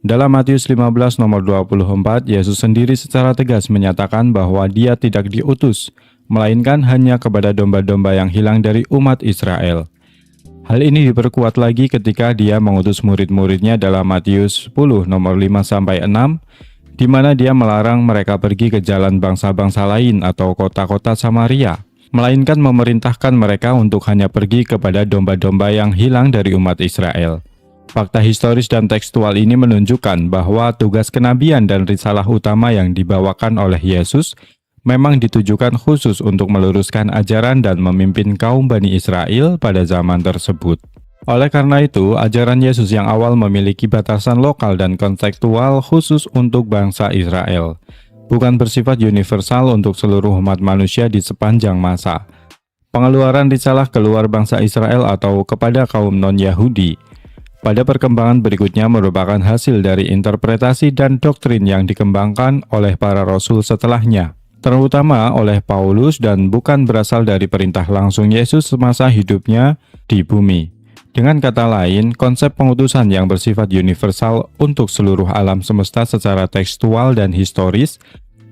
Dalam Matius 15 nomor 24, Yesus sendiri secara tegas menyatakan bahwa dia tidak diutus, melainkan hanya kepada domba-domba yang hilang dari umat Israel. Hal ini diperkuat lagi ketika dia mengutus murid-muridnya dalam Matius 10 nomor 5-6, di mana dia melarang mereka pergi ke jalan bangsa-bangsa lain atau kota-kota Samaria, melainkan memerintahkan mereka untuk hanya pergi kepada domba-domba yang hilang dari umat Israel. Fakta historis dan tekstual ini menunjukkan bahwa tugas kenabian dan risalah utama yang dibawakan oleh Yesus memang ditujukan khusus untuk meluruskan ajaran dan memimpin kaum Bani Israel pada zaman tersebut. Oleh karena itu, ajaran Yesus yang awal memiliki batasan lokal dan kontekstual khusus untuk bangsa Israel, bukan bersifat universal untuk seluruh umat manusia di sepanjang masa. Pengeluaran risalah keluar bangsa Israel atau kepada kaum non-Yahudi pada perkembangan berikutnya merupakan hasil dari interpretasi dan doktrin yang dikembangkan oleh para rasul setelahnya, terutama oleh Paulus, dan bukan berasal dari perintah langsung Yesus semasa hidupnya di bumi. Dengan kata lain, konsep pengutusan yang bersifat universal untuk seluruh alam semesta secara tekstual dan historis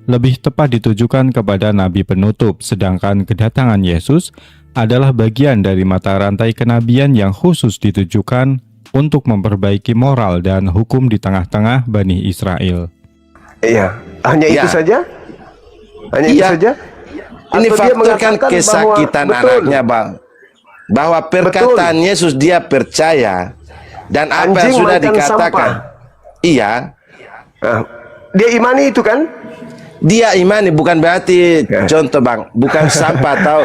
lebih tepat ditujukan kepada nabi penutup, sedangkan kedatangan Yesus adalah bagian dari mata rantai kenabian yang khusus ditujukan untuk memperbaiki moral dan hukum di tengah-tengah Bani Israel. Iya, hanya itu Ya. saja? Hanya itu Iya. saja? Ini Atau dia faktor kan mengatakan kesakitan bahwa, betul, anaknya bang. Bahwa perkataan Yesus dia percaya. Dan apa Anjing yang sudah makan dikatakan. sampah. Iya. Nah, dia imani itu kan? Dia imani bukan berarti contoh bang. Bukan sampah atau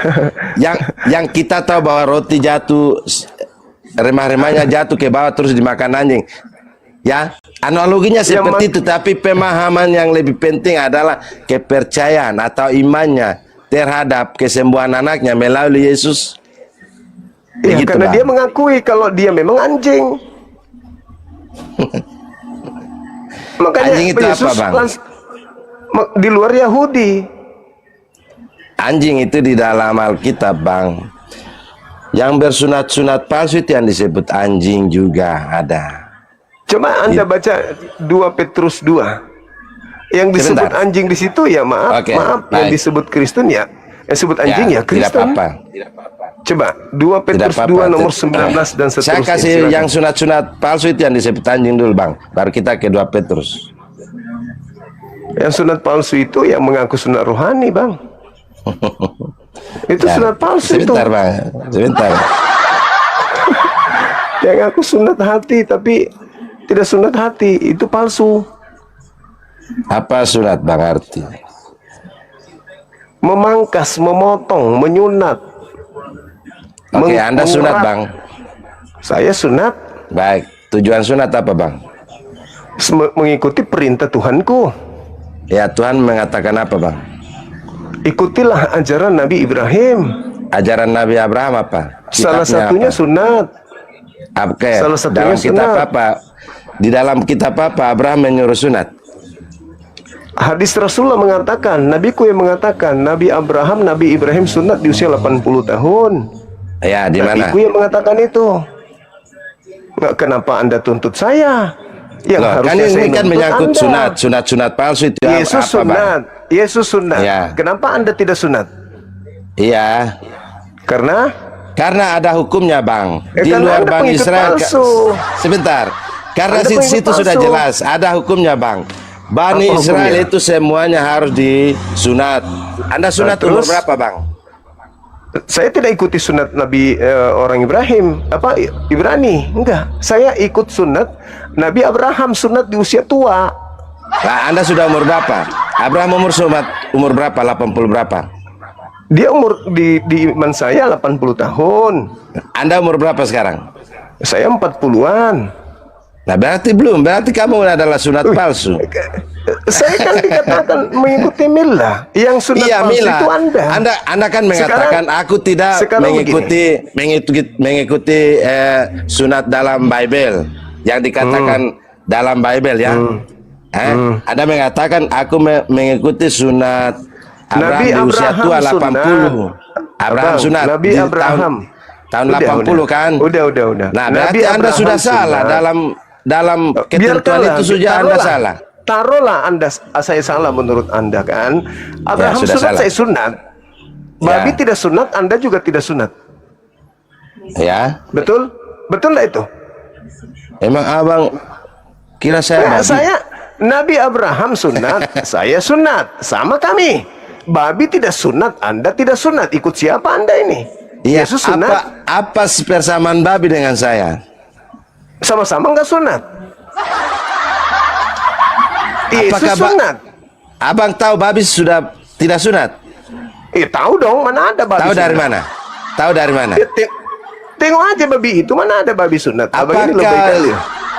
yang kita tahu bahwa roti jatuh, remah-remahnya jatuh ke bawah terus dimakan anjing. Ya, analoginya seperti itu, tapi pemahaman yang lebih penting adalah kepercayaan atau imannya terhadap kesembuhan anaknya melalui Yesus. Ya, Begitu, karena Bang. dia mengakui kalau dia memang anjing. Makanya Anjing itu Yesus apa, Bang? Di luar Yahudi. Anjing itu di dalam Alkitab, Bang. Yang bersunat-sunat palsu itu yang disebut anjing juga ada. Coba Anda baca 2 Petrus 2. Yang disebut Sebentar. anjing di situ ya maaf, Oke, maaf. Yang baik. disebut Kristen ya, yang disebut anjing ya, tidak Kristen. apa-apa. Coba 2 Petrus Tidak 2 apa-apa. nomor 19 dan seterusnya. Saya kasih silakan. yang sunat-sunat palsu itu yang disebut anjing dulu, Bang. Baru kita ke 2 Petrus. Yang sunat palsu itu yang mengaku sunat rohani, Bang. Itu Ya, sunat palsu itu. sebentar bang, sebentar. Yang aku sunat hati tapi tidak sunat hati, itu palsu. Apa sunat bang arti? Memangkas, memotong, menyunat. Oke, Anda sunat mengurat. bang. Saya sunat Baik, tujuan sunat apa bang? mengikuti perintah Tuhanku. Ya, Tuhan mengatakan apa bang? Ikutilah ajaran Nabi Ibrahim. Ajaran Nabi Abraham apa? Salah Kitabnya satunya apa? sunat. Oke, salah satunya dalam kitab sunat. apa? Di dalam kitab apa Abraham menyuruh sunat? Hadis Rasulullah mengatakan, nabiku yang mengatakan, Nabi Abraham, Nabi Ibrahim sunat di usia 80 tahun. Ya, di mana? Nabiku yang mengatakan itu. Nggak, kenapa Anda tuntut saya? Yang Loh, kan harusnya saya ini kan nuntut menyangkut Anda. sunat palsu itu Yesus apa bang? sunat. Yesus sunat. Ya. Kenapa Anda tidak sunat? Iya, Karena karena ada hukumnya bang. Di karena luar Anda Bani pengikut Israel. palsu. Sebentar, karena Anda pengikut situ sudah palsu. jelas ada hukumnya bang. Bani Apa Israel hukumnya? itu semuanya harus disunat. Anda sunat Nah, umur terus? berapa bang? saya tidak ikuti sunat Nabi orang Ibrahim, Ibrani, enggak. Saya ikut sunat Nabi Abraham, sunat di usia tua. Nah, Anda sudah umur berapa? Abraham umur berapa? 80 berapa? Dia umur di iman saya 80 tahun. Anda umur berapa sekarang? Saya 40-an. Nah, berarti kamu adalah sunat palsu. Saya kan dikatakan mengikuti milah. Yang sunat Iya, palsu Mila. itu Anda. Anda kan mengatakan aku tidak sekarang mengikuti sunat dalam Bible yang dikatakan dalam Bible ya. Anda mengatakan aku mengikuti sunat Abraham Nabi di usia Abraham tua sunat. 80. Abraham Abang, sunat Nabi di Abraham. tahun Udah, 80 kan. Udah. Nah, Nabi berarti Anda Abraham sudah salah sunat. dalam ketentuan Biarkanlah, itu sudah Anda taruhlah. salah. Taruhlah Anda, saya salah menurut Anda kan. Abraham sudah sunat, salah. saya sunat. Babi Ya. tidak sunat, Anda juga tidak sunat. Ya. Betul? Betul nggak itu? Emang abang kira saya Nah, babi? saya Nabi Abraham sunat, saya sunat, sama kami. Babi tidak sunat, Anda tidak sunat. Ikut siapa Anda ini? Iya, Yesus sunat, apa persamaan babi dengan saya? sama-sama nggak sunat. Yesus Apakah sunat. Abang tahu babi sudah tidak sunat? Tahu dong, mana ada babi Tahu dari sunat? mana? Tahu dari mana? Tengok aja babi itu, mana ada babi sunat. Abang ini lebih kali.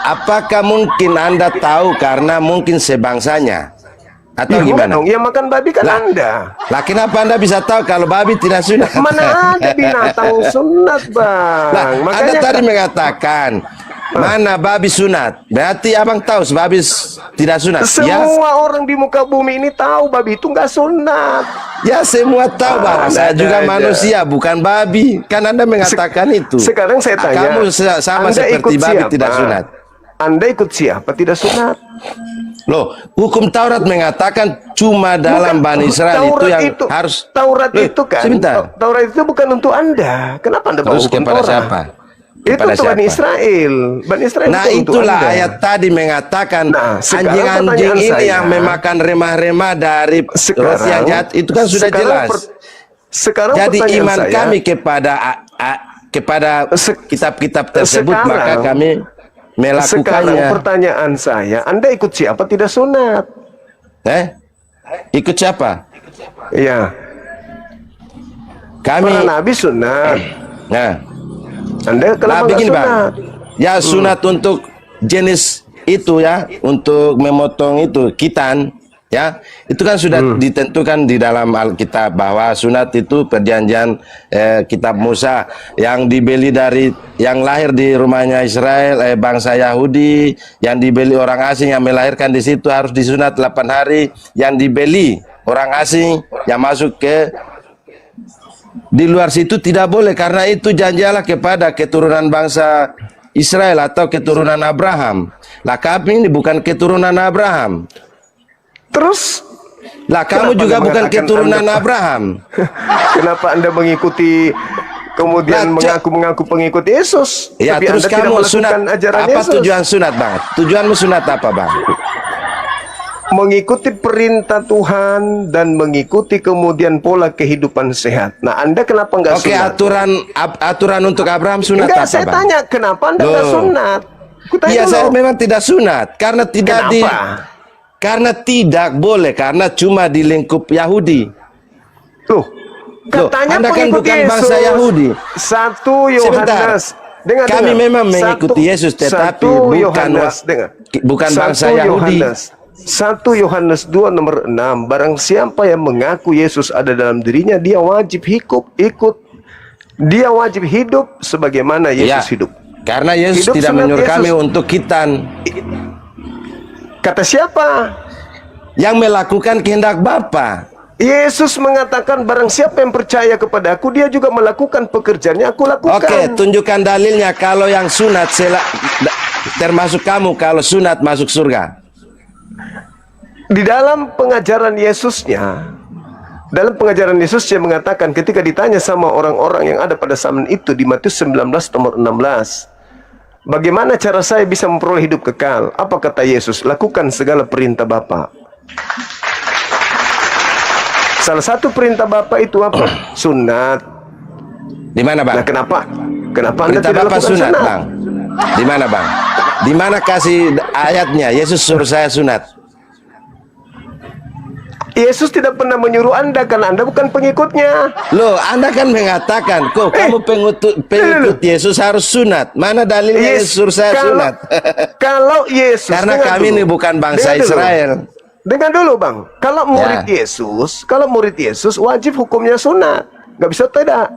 Apakah mungkin Anda tahu karena mungkin sebangsanya? Atau Ya, gimana? dong, yang makan babi kan Lah. Anda. Lah kenapa Anda bisa tahu kalau babi tidak sunat? Mana ada binatang sunat, Bang. Lah, Anda tadi mengatakan mana babi sunat. Berarti abang tahu babi tidak sunat. semua orang di muka bumi ini tahu babi itu nggak sunat. Ya semua tahu bang. Saya juga manusia bukan babi. Kan Anda mengatakan itu. Sekarang saya tanya, Kamu sama Anda seperti ikut babi siapa? tidak sunat. Anda ikut siapa tidak sunat? Loh, hukum Taurat mengatakan cuma dalam Bukan, Bani Israel itu Taurat yang itu, harus. Taurat Loh, itu kan. sebentar. Taurat itu bukan untuk Anda. Kenapa Anda bawa Terus hukum kepada Taurat? siapa? Itu Kepada untuk Bani siapa? Israel. Bani Israel Nah bukan untuk itulah Anda. ayat tadi mengatakan Nah, sekarang anjing-anjing pertanyaan ini saya, yang memakan remah-remah dari roti yang jahat itu kan sudah jelas. Sekarang Jadi pertanyaan iman saya, kami kepada kitab-kitab tersebut sekarang- maka kami sekarang melakukannya. pertanyaan saya, Anda ikut siapa tidak sunat? Ikut siapa? Iya. Kami. Para nabi sunat. Nah, Anda nah kenapa nggak begini bang. sunat? Ya sunat untuk jenis itu ya, untuk memotong itu kitan. Ya, itu kan sudah ditentukan di dalam Alkitab bahwa sunat itu perjanjian kitab Musa yang dibeli dari yang lahir di rumahnya Israel, bangsa Yahudi, yang dibeli orang asing yang melahirkan di situ harus disunat 8 hari, yang dibeli orang asing yang masuk ke di luar situ tidak boleh karena itu janji Allah kepada keturunan bangsa Israel atau keturunan Abraham. Lah kami ini bukan keturunan Abraham. Terus Lah kamu kenapa juga Anda bukan mengatakan keturunan Anda- Abraham. Kenapa Anda mengikuti kemudian Lah, mengaku pengikut Yesus? Ya tapi terus Anda tidak kamu melakukan sunat ajaran apa Yesus? tujuan sunat bang? Tujuanmu sunat apa bang? mengikuti perintah Tuhan dan mengikuti kemudian pola kehidupan sehat. Nah, Anda kenapa nggak Oke, sunat? aturan untuk Abraham sunat Enggak, apa, saya Bang? tanya kenapa Anda nggak Loh. sunat? Aku tanya Iya, dulu. saya memang tidak sunat karena tidak Kenapa? karena tidak boleh, karena cuma di lingkup Yahudi. Tuh, katanya Anda kan pengikut bukan Yesus. bangsa Yahudi. 1 Sebentar. Yohanes. Dengar, Kami dengar. memang mengikuti Yesus, tetapi 1 bukan Yohanes, dengar. bukan 1 bangsa Yahudi. Yohanes. 1 Yohanes 2 nomor 6. Barang siapa yang mengaku Yesus ada dalam dirinya, dia wajib dia wajib hidup sebagaimana Ya, Yesus hidup. karena Yesus Hidup tidak sunat menyuruh Yesus. kami untuk khitan. Kata siapa? Yang melakukan kehendak Bapa. Yesus mengatakan barang siapa yang percaya kepada aku, dia juga melakukan pekerjaan yang aku lakukan. Oke, tunjukkan dalilnya kalau yang sunat termasuk kamu kalau sunat masuk surga. Di dalam pengajaran Yesusnya, dalam pengajaran Yesusnya mengatakan ketika ditanya sama orang-orang yang ada pada zaman itu di Matius 19 nomor 16, bagaimana cara saya bisa memperoleh hidup kekal? Apa kata Yesus? Lakukan segala perintah Bapa. Salah satu perintah Bapa itu apa? Sunat. Di mana, Bang? Nah, kenapa Anda Perintah tidak Bapak lakukan sunat, sunat? Bang. Di mana, Bang? Di mana kasih ayatnya? Yesus suruh saya sunat. Yesus tidak pernah menyuruh Anda karena Anda bukan pengikutnya. Loh, Anda kan mengatakan, kok kamu pengikut Yesus harus sunat. Mana dalilnya Yesus suruh saya sunat? Kalau Yesus, Karena dengar kami dulu. ini bukan bangsa Dengar dulu. Israel. Dengar dulu, Bang. Kalau murid Yesus wajib hukumnya sunat. Nggak bisa tidak.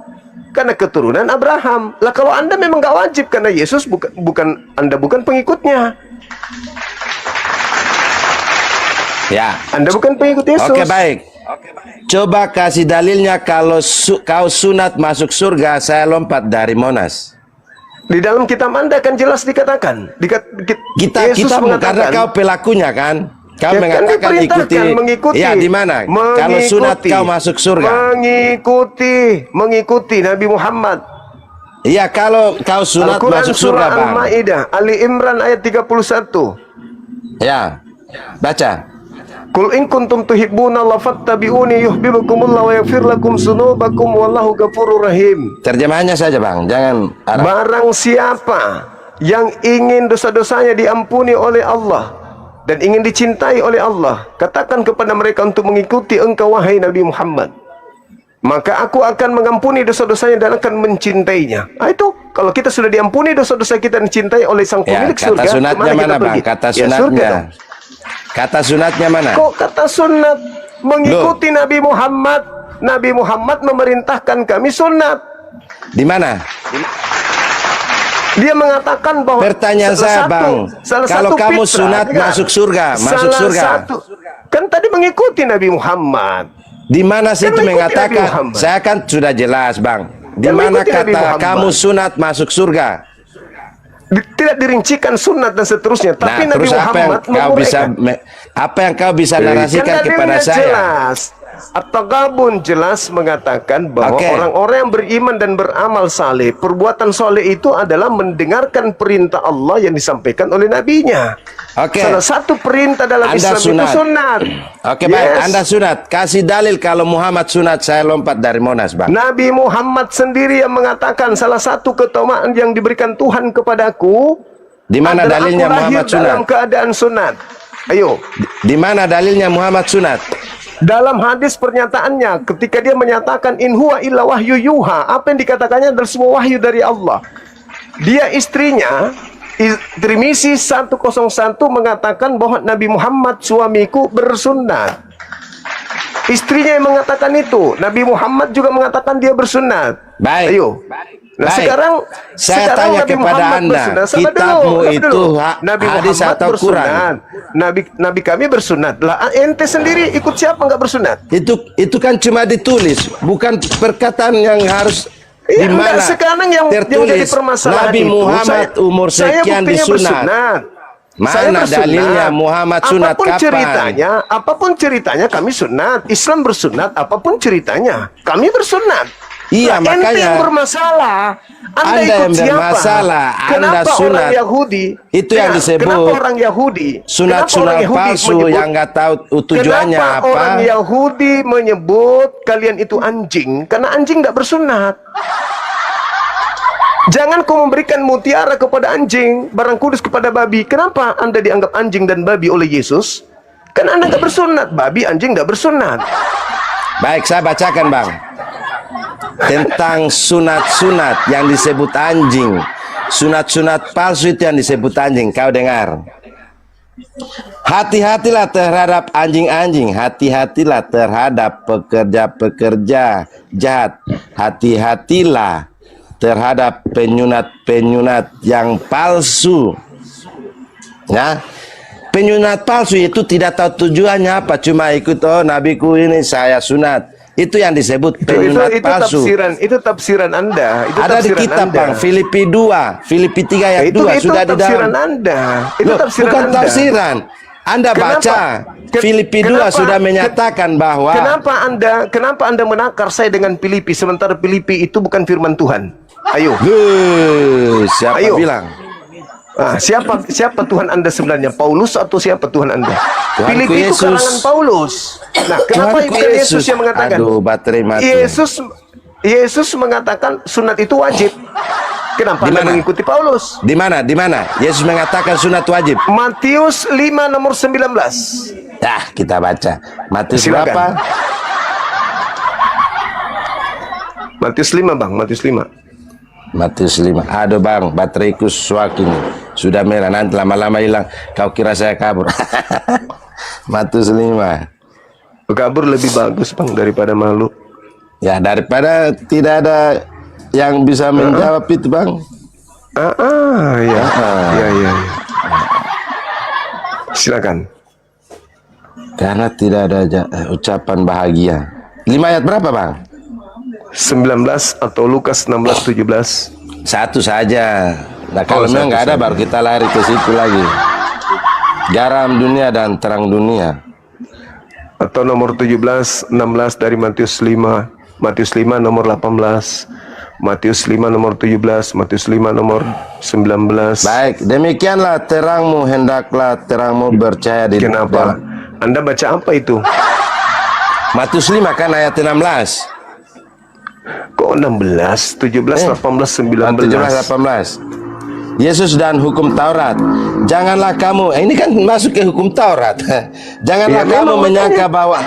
Karena keturunan Abraham. Lah kalau Anda memang nggak wajib karena Yesus Anda bukan pengikutnya. Ya. Anda bukan pengikut Yesus. Oke, baik. Coba kasih dalilnya kalau kau sunat masuk surga, saya lompat dari Monas. Di dalam kitab Anda kan jelas dikatakan. Kita karena kau pelakunya kan? Kau Ya, kan mengatakan mengikuti. Ya, di mana? Kalau sunat kau masuk surga. Mengikuti Nabi Muhammad. Iya, kalau kau sunat Al-Quran masuk surah surga, Bang. Al-Maidah, Ali Imran ayat 31. Ya. Baca. Qul in kuntum tuhibbunallaha fattabi'uni yuhibbukumullah wa yaghfir lakum dzunubakum wallahu ghafurur rahim. Terjemahannya saja, Bang. Jangan Arab. Barang siapa yang ingin dosa-dosanya diampuni oleh Allah dan ingin dicintai oleh Allah, katakan kepada mereka untuk mengikuti engkau wahai Nabi Muhammad. Maka aku akan mengampuni dosa-dosanya dan akan mencintainya. Itu kalau kita sudah diampuni dosa-dosa kita dan dicintai oleh sang pemilik surga. Kata sunatnya kemana kita mana, Bang? pergi? Kata Ya, surga sunatnya. dong. Kata sunatnya mana? Kok kata sunat? Mengikuti Nabi Muhammad. Nabi Muhammad memerintahkan kami sunat. Di mana? Dia mengatakan bahwa Pertanyaan saya, Bang, kalau kamu sunat masuk surga, masuk surga. Kan tadi mengikuti Nabi Muhammad. Di mana situ Kan mengikuti Nabi mengatakan? Muhammad. Saya kan sudah jelas, Bang. Di Kan mana mengikuti Nabi kata Muhammad. kamu sunat masuk surga? Tidak dirincikan sunat dan seterusnya, tapi Nah, Nabi terus Muhammad apa yang kau bisa narasikan kan kepada dalilnya saya? jelas. At-Taghabun jelas mengatakan bahwa Oke. orang-orang yang beriman dan beramal saleh, perbuatan saleh itu adalah mendengarkan perintah Allah yang disampaikan oleh nabinya. Oke. Salah satu perintah dalam Anda Islam sunat. itu sunat. Oke, baik. Anda sunat. Kasih dalil kalau Muhammad sunat, saya lompat dari Monas, Bang. Nabi Muhammad sendiri yang mengatakan salah satu keutamaan yang diberikan Tuhan kepadaku. Di mana adalah dalilnya aku lahir Muhammad sunat? dalam keadaan sunat. Ayo. Di mana dalilnya Muhammad sunat? Dalam hadis pernyataannya ketika dia menyatakan in huwa illa wahyu yuha, apa yang dikatakannya adalah semua wahyu dari Allah. Dia istrinya Tirmizi 101 mengatakan bahwa Nabi Muhammad suamiku bersunat. Istrinya yang mengatakan itu. Nabi Muhammad juga mengatakan dia bersunat. Baik. Ayo. Nah, Baik. Saya tanya Nabi kepada Muhammad Anda, bersunat. Sabar kitabmu dulu, sabar itu dulu. hadis Muhammad atau Quran? bersunat. Nabi kami bersunat. Lah ente sendiri ikut siapa nggak bersunat? Itu kan cuma ditulis, bukan perkataan yang harus Ya, di mana enggak, sekarang yang tertulis jadi permasalahan Nabi itu, Muhammad umur saya sekian buktinya disunat. bersunat. Mana Saya bersunat. dalilnya Muhammad sunat kapan? Apapun ceritanya kami sunat. Islam bersunat, apapun ceritanya kami bersunat. Iya, Ente makanya yang bermasalah. Anda Anda ikut yang siapa? bermasalah. Anda Kenapa sunat. orang Yahudi? Itu yang disebut Kenapa orang Yahudi? sunat-sunat kenapa orang Yahudi palsu menyebut- yang nggak tahu tujuannya Kenapa apa. orang Yahudi menyebut kalian itu anjing? Karena anjing tidak bersunat. Jangan kau memberikan mutiara kepada anjing, barang kudus kepada babi. Kenapa Anda dianggap anjing dan babi oleh Yesus? Karena Anda nggak bersunat. Babi, anjing nggak bersunat. Baik, saya bacakan Bang. Tentang sunat-sunat yang disebut anjing. Sunat-sunat palsu itu yang disebut anjing. Kau dengar. Hati-hatilah terhadap anjing-anjing. Hati-hatilah terhadap pekerja-pekerja jahat. Hati-hatilah terhadap penyunat-penyunat yang palsu. Ya, penyunat palsu itu tidak tahu tujuannya apa, cuma ikut, oh nabiku ini saya sunat. Itu yang disebut penyunat palsu. Itu tafsiran Anda. Itu Ada di tafsiran kitab Anda. Bang, Filipi 2, Filipi 3 ayat 2 itu sudah di tafsiran dalam. Anda. Itu Loh, tafsiran bukan Anda. tafsiran. Anda Kenapa? baca Filipi 2 Kenapa? sudah menyatakan bahwa Kenapa Anda menakar saya dengan Filipi sementara Filipi itu bukan firman Tuhan? Ayo. Siapa Ayo. bilang? Siapa Tuhan Anda sebenarnya? Paulus atau siapa Tuhan Anda? Tuhanku Filipi itu Yesus. karangan Paulus. Nah, kenapa Tuhanku bukan Yesus yang mengatakan? Aduh, baterai mati. Yesus mengatakan sunat itu wajib. Kenapa Di Anda mana? mengikuti Paulus? Di mana? Di mana? Yesus mengatakan sunat wajib. Matius 5 nomor 19. Kita baca. Matius Silakan. berapa? Matius 5, Bang. Matius 5. Matius 5. Aduh Bang, bateraiku swak ini. Sudah merah, nanti lama-lama hilang. Kau kira saya kabur. Matius 5. Kabur lebih bagus, Bang, daripada malu. Ya, daripada tidak ada yang bisa menjawab itu Bang. Ya. Ya. Silakan. Karena tidak ada ucapan bahagia. 5 ayat berapa Bang? 19 atau Lukas 16 17. Satu saja. Nah kalau memang satu nggak ada saja. baru kita lari ke situ lagi. Garam dunia dan terang dunia. Atau nomor 17 16 dari Matius 5. Matius 5 nomor 18. Matius 5 nomor 17. Matius 5 nomor 19. Baik, demikianlah terangmu, hendaklah terangmu bercahaya di Kenapa? Anda baca apa itu? Matius 5 kan ayat 16. Kok 16, 17, 18, 19? 17, 18. Yesus dan hukum Taurat. Janganlah kamu, ini kan masuk ke hukum Taurat. Janganlah Ya, kamu memang menyangka bahwa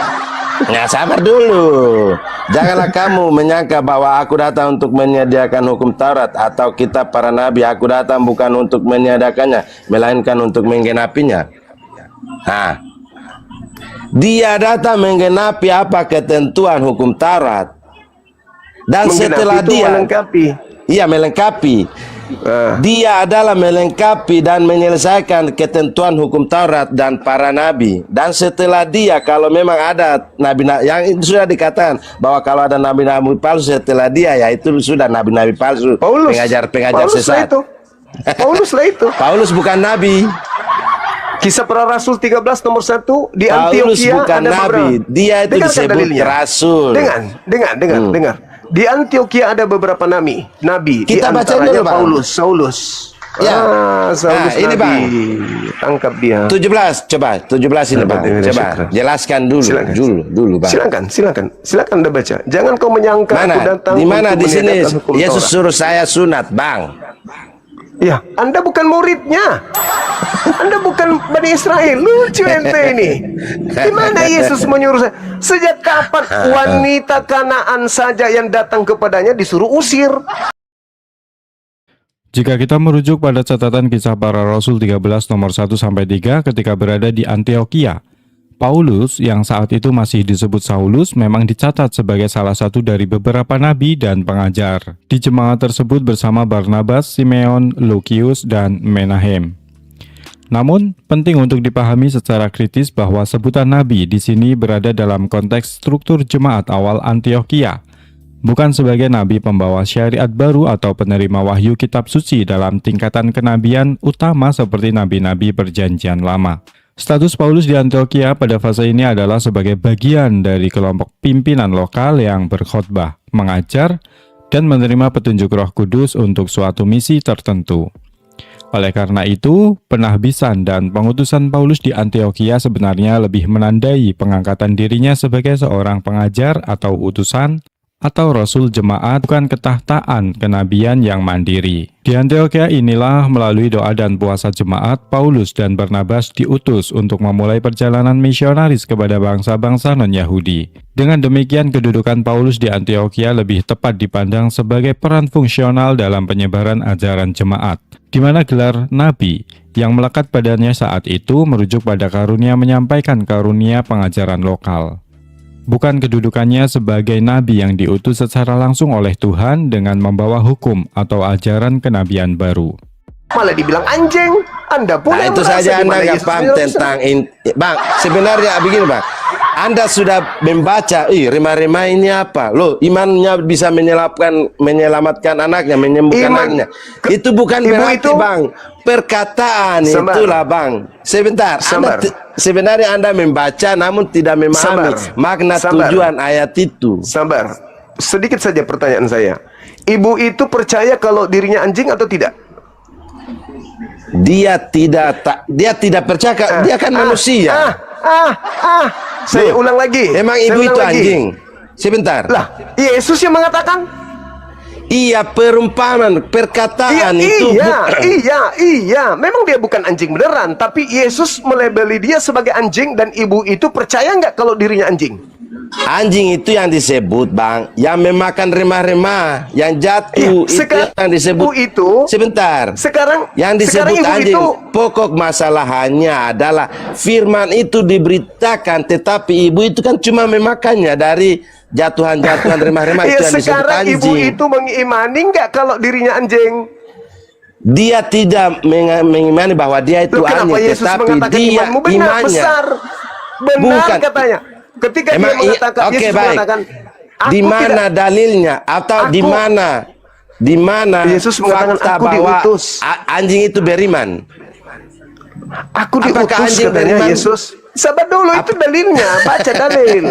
Nah, sabar dulu. Janganlah kamu menyangka bahwa aku datang untuk menyediakan hukum Taurat atau kitab para nabi. Aku datang bukan untuk menyediakannya, melainkan untuk menggenapinya. Nah, dia datang menggenapi apa ketentuan hukum Taurat. Dan setelah itu dia melengkapi. Iya, melengkapi. Dia adalah melengkapi dan menyelesaikan ketentuan hukum Taurat dan para nabi. Dan setelah dia, kalau memang ada nabi yang itu sudah dikatakan bahwa kalau ada nabi-nabi palsu setelah dia, ya itu sudah nabi-nabi palsu, Paulus. pengajar-pengajar Paulus lah sesat. itu. Paulus lah itu. Paulus bukan nabi. Kisah para Rasul 13 nomor 1 di Paulus Antioquia bukan ada nabi. beberapa. Dia itu Dengarkan disebut dalilnya. rasul. Dengar. Di Antioquia ada beberapa nabi. Kita di bacain antaranya dulu, Bang. Saulus. Ya. Saulus Nah, ini, nabi. Bang. Tangkap dia. 17, coba 17 ini Bang. Coba jelaskan dulu, Silakan. dulu Bang. Silakan Anda baca. Jangan kau menyangka aku Mana? datang Di mana untuk di sini meniadakan hukum Yesus Taurat. suruh saya sunat, Bang. Ya, Anda bukan muridnya. Anda bukan Bani Israel. Lucu ente ini. Di mana Yesus menyuruh saya? Sejak kapan wanita Kanaan saja yang datang kepadanya disuruh usir? Jika kita merujuk pada catatan kisah para Rasul 13 nomor 1-3 ketika berada di Antioquia, Paulus yang saat itu masih disebut Saulus memang dicatat sebagai salah satu dari beberapa nabi dan pengajar di jemaat tersebut bersama Barnabas, Simeon, Lukius, dan Menahem. Namun, penting untuk dipahami secara kritis bahwa sebutan nabi di sini berada dalam konteks struktur jemaat awal Antioquia, bukan sebagai nabi pembawa syariat baru atau penerima wahyu kitab suci dalam tingkatan kenabian utama seperti nabi-nabi perjanjian lama. Status Paulus di Antioquia pada fase ini adalah sebagai bagian dari kelompok pimpinan lokal yang berkhotbah. mengajar, dan menerima petunjuk Roh Kudus untuk suatu misi tertentu. Oleh karena itu, penahbisan dan pengutusan Paulus di Antiokhia sebenarnya lebih menandai pengangkatan dirinya sebagai seorang pengajar atau utusan atau rasul jemaat, bukan ketahtaan kenabian yang mandiri. Di Antiokhia inilah melalui doa dan puasa jemaat, Paulus dan Barnabas diutus untuk memulai perjalanan misionaris kepada bangsa-bangsa non-Yahudi. Dengan demikian, kedudukan Paulus di Antiokhia lebih tepat dipandang sebagai peran fungsional dalam penyebaran ajaran jemaat, di mana gelar nabi yang melekat padanya saat itu merujuk pada karunia menyampaikan karunia pengajaran lokal, bukan kedudukannya sebagai nabi yang diutus secara langsung oleh Tuhan dengan membawa hukum atau ajaran kenabian baru. Malah dibilang anjing. Anda pun Nah, yang itu merasa saja di Anda mana nggak Yesus paham tidak tentang Bang, sebenarnya begini Bang, Anda sudah membaca, remah-remah ini apa? Loh, imannya bisa menyelamatkan anaknya, menyembuhkan anaknya. Itu bukan Ibu berarti itu, Bang, perkataan Sabar. itulah Bang. Sebentar, Sabar. sebenarnya Anda membaca namun tidak memahami Sabar. makna Sabar. tujuan ayat itu. Sabar. Sedikit saja pertanyaan saya. Ibu itu percaya kalau dirinya anjing atau tidak? Dia tidak percaya, dia kan manusia. Saya ulang lagi. Emang Saya ibu ulang itu lagi. anjing? Sebentar. Lah, Yesus yang mengatakan. Iya, perumpamaan, perkataan itu. Iya. Memang dia bukan anjing beneran, tapi Yesus melabeli dia sebagai anjing, dan ibu itu percaya nggak kalau dirinya anjing? Anjing itu yang disebut Bang, yang memakan remah-remah, yang jatuh, Iya, itu yang disebut. ibu itu, sebentar. Sekarang yang disebut ibu anjing, itu, pokok masalahnya adalah firman itu diberitakan, tetapi ibu itu kan cuma memakannya dari jatuhan-jatuhan remah-remah itu yang disebut sekarang anjing. ibu itu mengimani nggak kalau dirinya anjing? Dia tidak mengimani bahwa dia itu Loh, kenapa anjing, Yesus tetapi mengatakan dia imanmu benar, imannya besar, benar bukan. katanya. Ketika Emang dia mengatakan, oke, Yesus baik. mengatakan, Di mana tidak, dalilnya atau di mana Yesus mengatakan, fakta aku bahwa diutus. Anjing itu beriman? aku Apakah diutus anjing katanya beriman? Yesus. Sabar dulu, itu dalilnya. Baca dalil.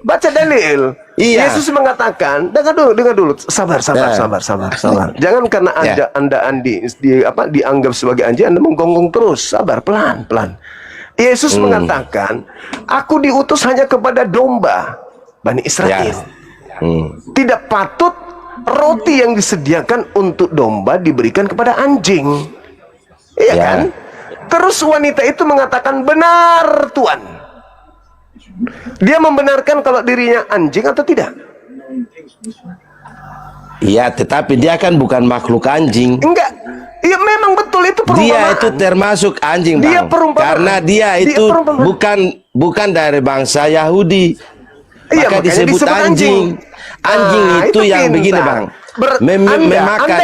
Baca dalil. Iya. Yesus mengatakan, dengar dulu. Sabar. Jangan karena Anda dianggap sebagai anjing, Anda menggonggong terus. Sabar, pelan. Yesus mengatakan, aku diutus hanya kepada domba Bani Israel. Tidak patut roti yang disediakan untuk domba diberikan kepada anjing. Iya kan? Terus wanita itu mengatakan, benar Tuhan. Dia membenarkan kalau dirinya anjing atau tidak? Iya, tetapi dia kan bukan makhluk anjing. Enggak. Iya, memang betul itu perumpamaan. Dia itu termasuk anjing, Dia Bang. perumpamaan. Karena dia itu bukan dari bangsa Yahudi. Iya, Maka makanya disebut anjing. Anjing itu yang pintar. begini, Bang. Memakan.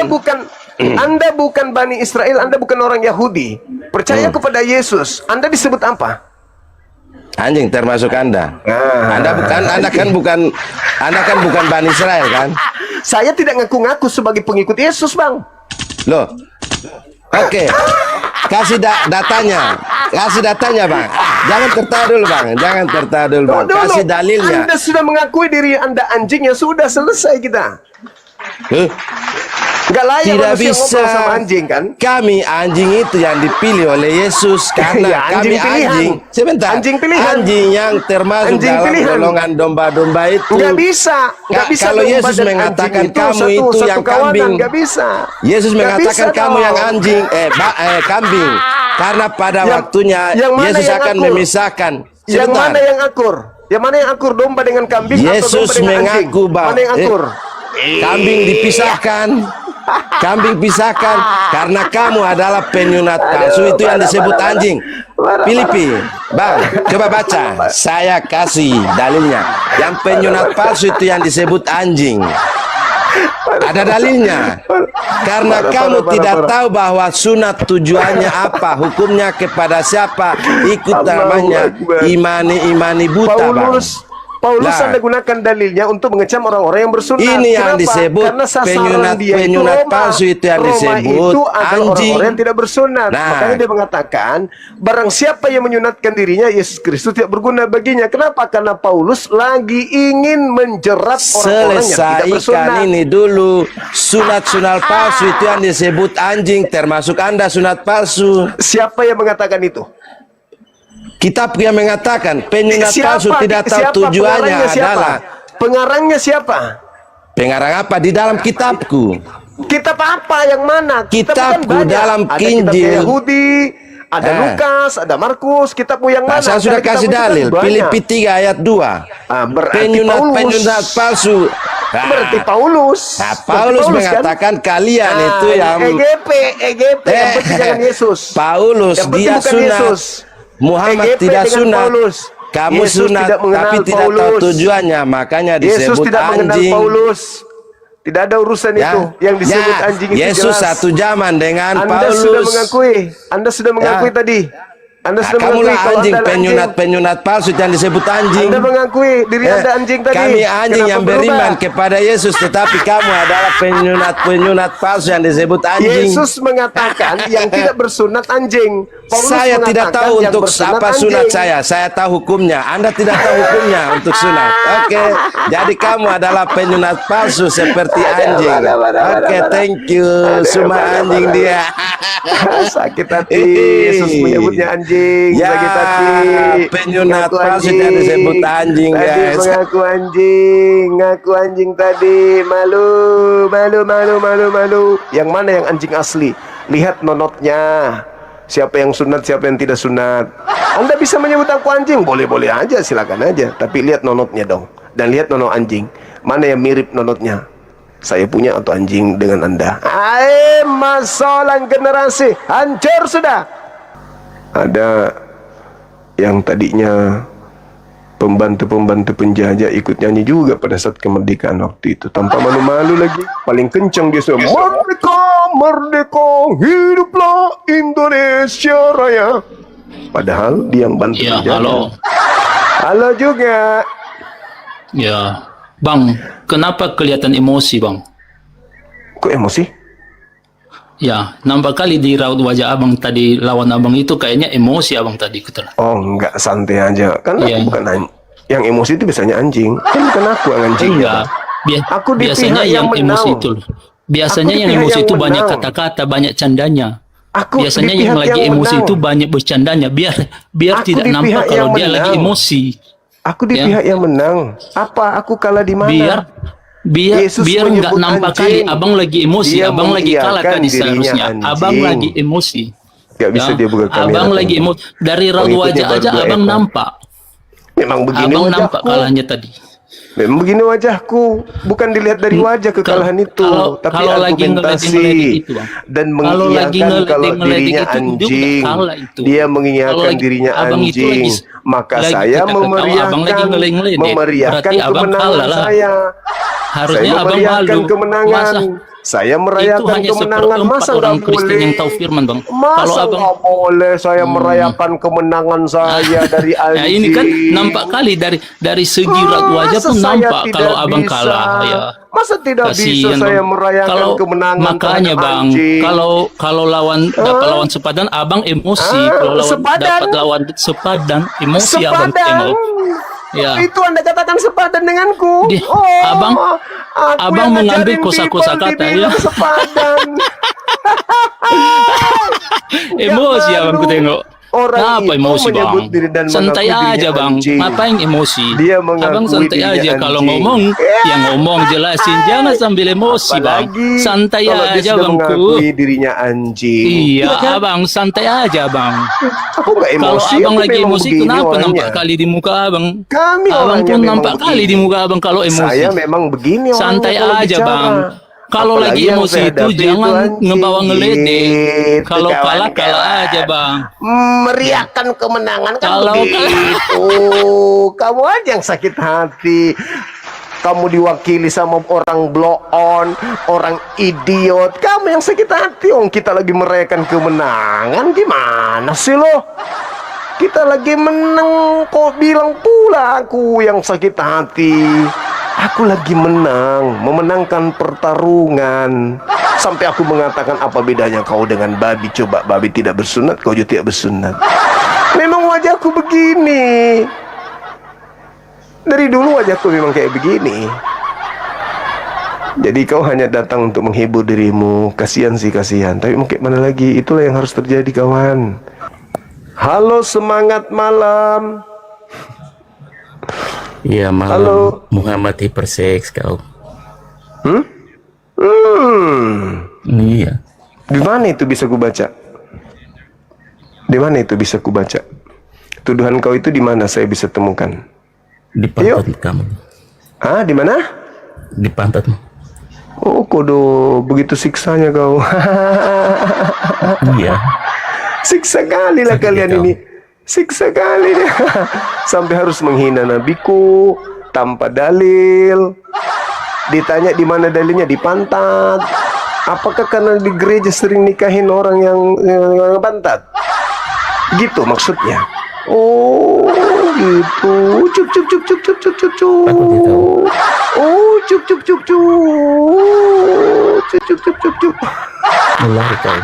Anda bukan Bani Israel, Anda bukan orang Yahudi. Percaya kepada Yesus, Anda disebut apa? Anjing termasuk Anda. Anda kan bukan Bani Israel kan? Saya tidak ngaku-ngaku sebagai pengikut Yesus, Bang. Loh. Oke. Kasih datanya. Bang. Jangan tertawa dulu, Bang. Kasih dalilnya. Anda sudah mengakui diri Anda anjing, ya sudah, selesai kita. Nggak layak Tidak manusia bisa ngobrol sama anjing kan? Kami anjing itu yang dipilih oleh Yesus karena Ya, anjing kami pilihan. anjing. Sebentar. Anjing pilihan. Anjing yang termasuk Anjing dalam pilihan. golongan domba-domba itu. Nggak bisa Kalau domba Yesus dan mengatakan anjing kamu itu satu yang kawanan, kambing. nggak bisa. Yesus Nggak mengatakan bisa kamu yang dong. anjing, kambing. Karena pada waktunya yang mana Yesus yang akan akur? memisahkan. Yang Sebentar. mana yang akur? Yang mana yang akur, domba dengan kambing Yesus atau domba dengan anjing? mengaku, Bang. Mana yang akur? Kambing dipisahkan. Kambing pisahkan karena kamu adalah penyunat palsu. Itu yang disebut anjing. Filipi, Bang, coba baca. Saya kasih dalilnya. Yang penyunat palsu itu yang disebut anjing. Ada dalilnya. Karena kamu tidak tahu bahwa sunat tujuannya apa, hukumnya kepada siapa, ikut namanya imani buta, Bang. Paulus Lah. Anda gunakan dalilnya untuk mengecam orang-orang yang bersunat. Ini yang Kenapa? disebut Karena sasaran penyunat- dia itu penyunat Roma. palsu itu yang Roma disebut itu adalah anjing. orang-orang yang tidak bersunat. Nah. Makanya dia mengatakan, barang siapa yang menyunatkan dirinya, Yesus Kristus tidak berguna baginya. Kenapa? Karena Paulus lagi ingin menjerat orang-orang yang tidak bersunat. Selesaikan ini dulu. Sunat-sunat palsu itu yang disebut anjing, termasuk Anda sunat palsu. Siapa yang mengatakan itu? Kitab yang mengatakan penyunat palsu tidak tahu siapa? tujuannya Pengarangnya siapa? adalah Pengarangnya siapa? pengarang apa di dalam kitabku. Kitab apa? Yang mana? Kitabku kan banyak. dalam Ada Kinjil. kitab Yahudi, ada Lukas, ada Markus. Kitabmu yang Nah, mana? saya sudah Karena kasih kitabmu itu kan dalil banyak. Filipi 3 ayat 2. Berarti Penyunat palsu. Nah, Berarti Paulus. Nah, Berarti Paulus kan? mengatakan kalian Ah, itu yang EGP yang penting jangan Yesus. Paulus Yang penting dia bukan sunat. Yesus. Muhammad EGP tidak dengan sunat. Paulus. Kamu Yesus sunat tidak mengenal tapi tidak tahu Paulus. tujuannya, makanya Yesus disebut tidak mengenal anjing. Paulus. Tidak ada urusan itu. Yang disebut anjing itu Yesus jelas. satu zaman dengan Anda Paulus. sudah mengakui. Anda sudah mengakui tadi. Anda Nah, sudah kamulah mengakui kalau anjing, Anda penyunat palsu yang disebut anjing. Anda mengakui diri Anda anjing tadi. Kami anjing Kenapa yang berubah? beriman kepada Yesus, tetapi kamu adalah penyunat palsu yang disebut anjing. Yesus mengatakan yang tidak bersunat anjing. Paulus Saya tidak mengatakan tahu yang untuk bersunat apa anjing. sunat saya tahu hukumnya. Anda tidak tahu hukumnya untuk sunat. Oke, jadi kamu adalah penyunat palsu seperti anjing. Oke, thank you. Semua anjing dia. Sakit hati. Yesus menyebutnya anjing. Ya, Sakit hati. penyunat Ngaku palsu anjing. yang disebut anjing, Tadi guys. mengaku anjing. Ngaku anjing tadi. Malu. Yang mana yang anjing asli? Lihat nonotnya. Siapa yang sunat, siapa yang tidak sunat. Anda bisa menyebut aku anjing, boleh-boleh aja, silakan aja. Tapi lihat nonotnya dong. Dan lihat nonot anjing. Mana yang mirip nonotnya? Saya punya atau anjing dengan Anda? Masalah generasi hancur sudah. Ada yang tadinya pembantu-pembantu penjajah ikut nyanyi juga pada saat kemerdekaan waktu itu, tanpa malu-malu lagi. Paling kencang dia sudah, merdeka, merdeka, hiduplah Indonesia Raya. Padahal dia yang bantu Ya, penjajah. halo. Halo juga. Ya, Bang, kenapa kelihatan emosi, Bang? Kok emosi? Ya, nampak kali di raut wajah Abang tadi lawan Abang itu kayaknya emosi Abang tadi. Oh enggak, santai aja. Kan Iya. aku bukan yang emosi itu biasanya anjing. Kan bukan aku yang anjing. Enggak. Aku di Biasanya pihak yang yang emosi menang. itu. Biasanya Aku di yang pihak emosi yang itu banyak menang. kata-kata, banyak candanya. Aku Biasanya di yang pihak lagi emosi menang. itu banyak bercandanya biar Aku tidak di nampak pihak kalau yang dia lagi menang. emosi. Aku di Ya. pihak yang menang. Apa aku kalah di mana? Biar Yesus biar nggak menyebut nampak anjing. kali Abang lagi emosi, Dia Abang lagi kalah mengiyakan tadi dirinya seharusnya. anjing. Abang lagi emosi. Gak bisa dia buka kamera. Abang lagi emosi. Dari raut Pengikutnya wajah baru aja 2 Abang ekor. nampak. Memang begini Abang wajahku. nampak kalahnya tadi. Memang begini wajahku. Bukan dilihat dari wajah kekalahan itu, tapi kalau lagi argumentasi ngeledek itu, Bang. dan Kalau lagi mengiyakan kalau ngeledek dirinya itu, dia udah anjing. kalah itu. Dia Kalau mengiyakan lagi- dirinya abang itu anjing. lagi- Maka lagi saya kita ketawa, abang lagi memeriahkan ngeledek. Berarti abang kemenangan kalah lah. saya. Harusnya Saya Abang memeriahkan malu. kemenangan. Saya Itu merayakan hanya kemenangan. seperempat Masa orang nggak Kristen boleh? yang tahu firman, Bang. Kalau Masa abang nggak boleh saya merayakan kemenangan saya dari anjing? Ya ini kan nampak kali dari segi raut wajah Masa pun saya nampak tidak kalau abang bisa? kalah ya. Masa tidak bisa Kasihan, saya Bang. merayakan Kalau kemenangan makanya terhadap Bang, anjing? kalau lawan dapat lawan sepadan abang emosi, kalau lawan sepadan? dapat lawan sepadan emosi abang Sepadan. tengok. Ya. Itu Anda katakan sepadan denganku. Abang- aku abang yang mengambil ngajarin kosa-kosa people kata, dibilang ya. Sepadan. Emosi Nggak abang malu. ku tengok. Orang Kenapa itu emosi bang? menyebut diri dan Santai mengaku dirinya aja bang. anjing. Ngapain emosi? Dia mengakui Abang santai dirinya aja. Kalau anjing. ngomong, ya ngomong jelasin. Jangan sambil emosi bang. Apalagi Santai kalau dia aja sudah bangku. mengakui dirinya anjing. Iya kan? abang santai aja bang. Aku nggak Kalau emosi. abang aku lagi memang emosi, begini kenapa orangnya. nampak kali di muka abang? Kami Abang orangnya pun memang nampak kali begini. di muka abang kalau emosi. Saya memang begini orangnya Santai kalau aja bicara. bang. Kalau Apalagi lagi yang emosi saya itu hadapi jangan anjing. ngebawa ngeledek. Gitu, Kalau kalah kawan-kawan. aja bang. Meriahkan kemenangan kan Kalau begitu. Kamu aja yang sakit hati. Kamu diwakili sama orang blow on, orang idiot. Kamu yang sakit hati. Kita lagi merayakan kemenangan. Gimana sih lo? Kita lagi menang, kok bilang pula aku yang sakit hati. Aku lagi menang, memenangkan pertarungan. Sampai aku mengatakan, apa bedanya kau dengan babi? Coba babi tidak bersunat, kau juga tidak bersunat. Memang wajahku begini. Dari dulu wajahku memang kayak begini. Jadi kau hanya datang untuk menghibur dirimu. Kasihan sih, kasihan. Tapi mungkin mana lagi, itulah yang harus terjadi, kawan. Halo, semangat malam. Iya, malam. Halo. Muhammad hiperseks kau. Iya. Di mana itu bisa kubaca? Di mana itu bisa kubaca? Tuduhan kau itu di mana saya bisa temukan? Di pantat kamu. Ah, di mana? Di pantatmu. Oh, kodo begitu siksanya kau. Iya. Siksa kali lah Sakit kalian kau. ini. Siksa kali deh. Sampai harus menghina nabiku tanpa dalil. Ditanya di mana dalilnya, di pantat. Apakah karena di gereja sering nikahin orang yang pantat? Gitu maksudnya. Oh, gitu. Cup cup cup cup cup cup cup cup. Aku tidak tahu. Oh, cup cup cup cup. Cup cup cup cup cup. Melari kau.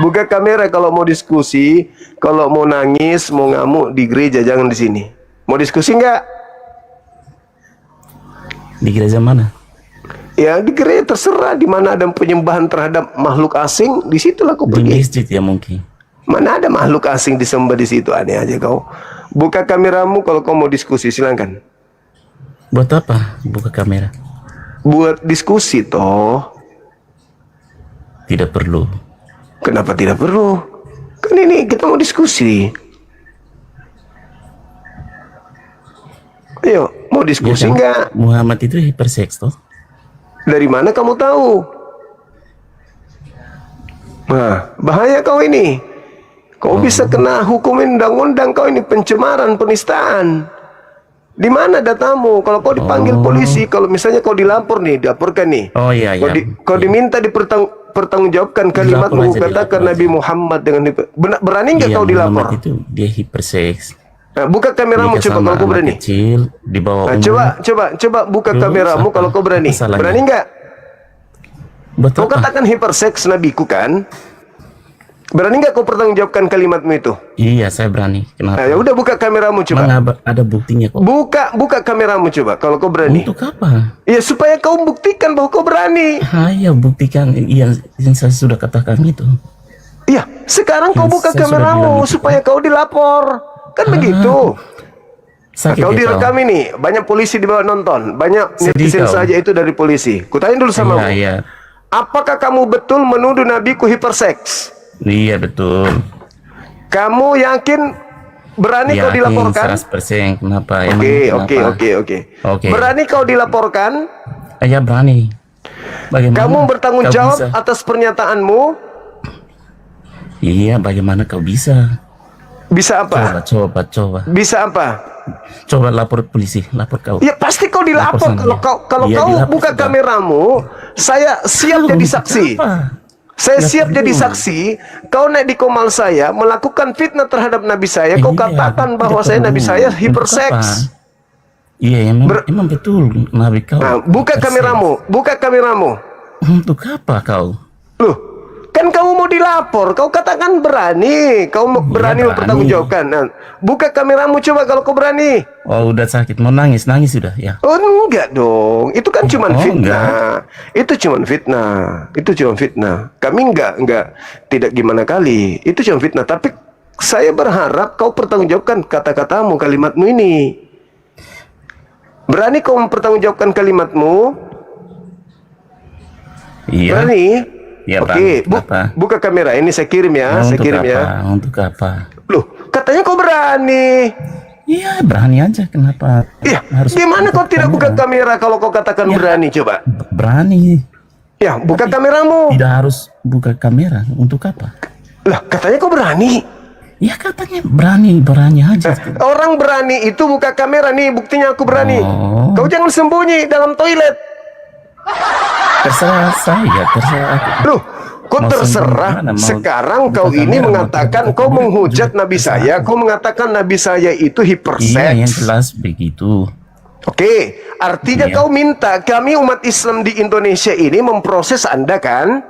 Buka kamera kalau mau diskusi, kalau mau nangis, mau ngamuk di gereja, jangan di sini. Mau diskusi nggak? Di gereja mana? Ya di gereja terserah, di mana ada penyembahan terhadap makhluk asing, di situlah kau Di pergi. masjid ya mungkin. Mana ada makhluk asing disembah di situ, aneh aja kau. Buka kameramu kalau kau mau diskusi, silakan. Buat apa? Buka kamera. Buat diskusi toh. Tidak perlu. Kenapa tidak perlu? Kan ini kita mau diskusi. Ayo, mau diskusi kan? nggak? Muhammad itu hiperseks toh? Dari mana kamu tahu? Nah, bahaya kau ini. Kau bisa kena hukumin undang-undang, kau ini pencemaran, penistaan. Di mana datamu? Kalau kau dipanggil polisi, kalau misalnya kau dilapor nih, dilaporkan nih. Oh iya iya. Kau diminta dipertanggungjawabkan kalimatmu, Dilapor aja, katakan dilapor Nabi aja. Muhammad dengan berani nggak Iya, kau dilapor? Muhammad itu dia hiperseks. Nah, buka kameramu Nikah coba sama kalau kau anak berani. Kecil di bawah Nah, umur. coba buka Terus kameramu apa? kalau kau berani. Apa salahnya? Berani nggak? Buat Kau apa? katakan hiperseks nabiku kan? Berani nggak kau pertanggungjawabkan kalimatmu itu? Iya, saya berani. Nah, Kenapa? ya udah buka kameramu coba. Emang ada buktinya kok. Buka kameramu coba kalau kau berani. Untuk apa? Ya supaya kau buktikan bahwa kau berani. Ayo buktikan yang saya sudah katakan itu. Iya, sekarang kau Yang buka saya sudah kameramu bilang itu. supaya kau dilapor. Kan begitu. Nah, Sakit kau ya, direkam ini, banyak polisi di bawah nonton, banyak Sedih netizen kau. saja itu dari polisi. Kutanya dulu sama Iya, iya. apakah kamu betul menuduh nabiku hiperseks? Iya betul. Kamu yakin berani kau Yakin dilaporkan? 100%. Kenapa? Oke. Berani kau dilaporkan? Ya berani. Bagaimana? Kamu bertanggung kau jawab bisa? atas pernyataanmu? Iya, bagaimana kau bisa? Bisa apa? Coba. Bisa apa? Coba lapor polisi, lapor kau. Ya pasti kau dilapor. Lapor sana, Kalau iya, kau dilapor buka sudah. kameramu, saya siap jadi saksi. Apa? Saya Nggak siap perlu. jadi saksi. Kau naik di komal saya, melakukan fitnah terhadap Nabi saya. Kau Iya, katakan tidak bahwa saya perlu. Nabi saya Untuk hiperseks. apa? Iya, emang betul Nabi kau. Nah, buka hiperseks. kameramu. Buka kameramu. Untuk apa kau? Loh, kan kamu mau dilapor. Kau katakan berani. Kau berani berani. mempertanggungjawabkan. Nah, buka kameramu coba kalau kau berani. Oh, udah sakit, mau nangis sudah ya. Oh enggak dong, itu kan cuma Oh, fitnah. Itu cuma fitnah. Kami enggak tidak gimana kali. Itu cuma fitnah. Tapi saya berharap kau pertanggungjawabkan kata-katamu, kalimatmu ini. Berani kau mempertanggungjawabkan kalimatmu? Iya. Berani? Ya, Oke, berani. Kenapa? buka kamera. Ini saya kirim ya, saya Untuk kirim apa? ya. Untuk apa? Loh, katanya kau berani. Iya, berani aja. Kenapa? Iya, Harus gimana kau tidak buka kamera kalau kau katakan Ya. berani coba? Berani. Ya, buka kameramu. Tidak harus buka kamera. Untuk apa? Lah, katanya kau berani. Ya katanya berani aja. Orang berani itu buka kamera nih, buktinya aku berani. Oh. Kau jangan sembunyi dalam toilet. Terserah saya, terserah aku. Loh, Kok Mau terserah. sembunyi mana? Mau Sekarang buka kau ini kamera, mau mengatakan, tutup kau kamera, menghujat juga Nabi terserah saya, aku. kau mengatakan Nabi saya itu Iya, yang hiperseks. jelas begitu. Oke, artinya Iya. kau minta kami umat Islam di Indonesia ini memproses Anda kan?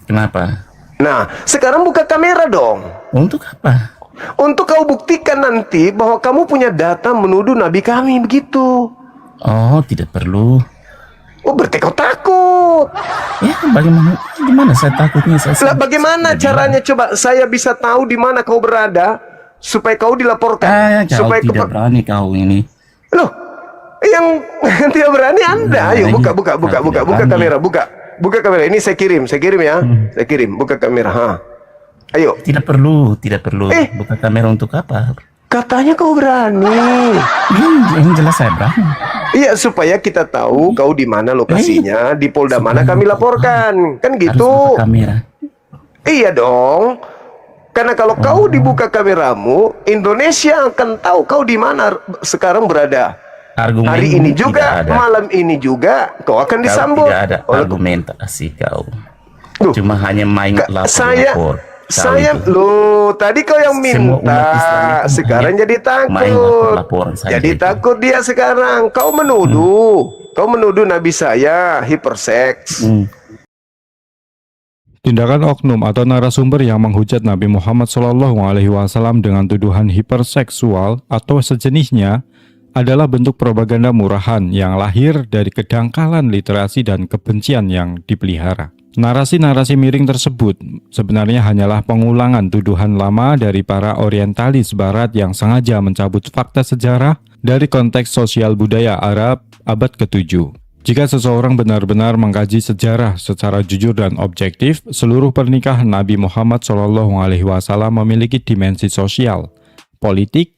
Kenapa? Nah, sekarang buka kamera dong. Untuk apa? Untuk kau buktikan nanti bahwa kamu punya data menuduh Nabi kami begitu. Oh, tidak perlu. Oh, berarti kau takut. Ya, bagaimana? Gimana saya takutnya? Lah, bagaimana caranya coba saya bisa tahu di mana kau berada supaya kau dilaporkan? Kau Supaya tidak berani kau ini. Loh, yang tidak berani Anda. Ayo Nah, buka tidak kamera, buka kamera. Ini saya kirim ya. Saya kirim, buka kamera. Ha. Ayo. Tidak perlu. Buka kamera untuk apa? Katanya kau berani. Yang jelas saya berani. Iya, supaya kita tahu kau di mana lokasinya, di Polda mana kami laporkan. Kan Harus gitu. buka kamera. Iya dong. Karena kalau kau dibuka kameramu, Indonesia akan tahu kau di mana sekarang berada. Argumen Hari ini tidak juga, ada. malam ini juga, kau akan Kau disambut. tidak ada oleh- argumentasi kau. Duh, Cuma hanya main lapor. saya, loh, tadi kau yang Semua umat Islam minta, itu sekarang hanya jadi main takut. lapor-laporan saja Jadi itu. takut dia sekarang. Kau menuduh Nabi saya hiperseks. Tindakan oknum atau narasumber yang menghujat Nabi Muhammad SAW dengan tuduhan hiperseksual atau sejenisnya adalah bentuk propaganda murahan yang lahir dari kedangkalan literasi dan kebencian yang dipelihara. Narasi-narasi miring tersebut sebenarnya hanyalah pengulangan tuduhan lama dari para orientalis barat yang sengaja mencabut fakta sejarah dari konteks sosial budaya Arab abad ke-7. Jika seseorang benar-benar mengkaji sejarah secara jujur dan objektif, seluruh pernikahan Nabi Muhammad SAW memiliki dimensi sosial, politik,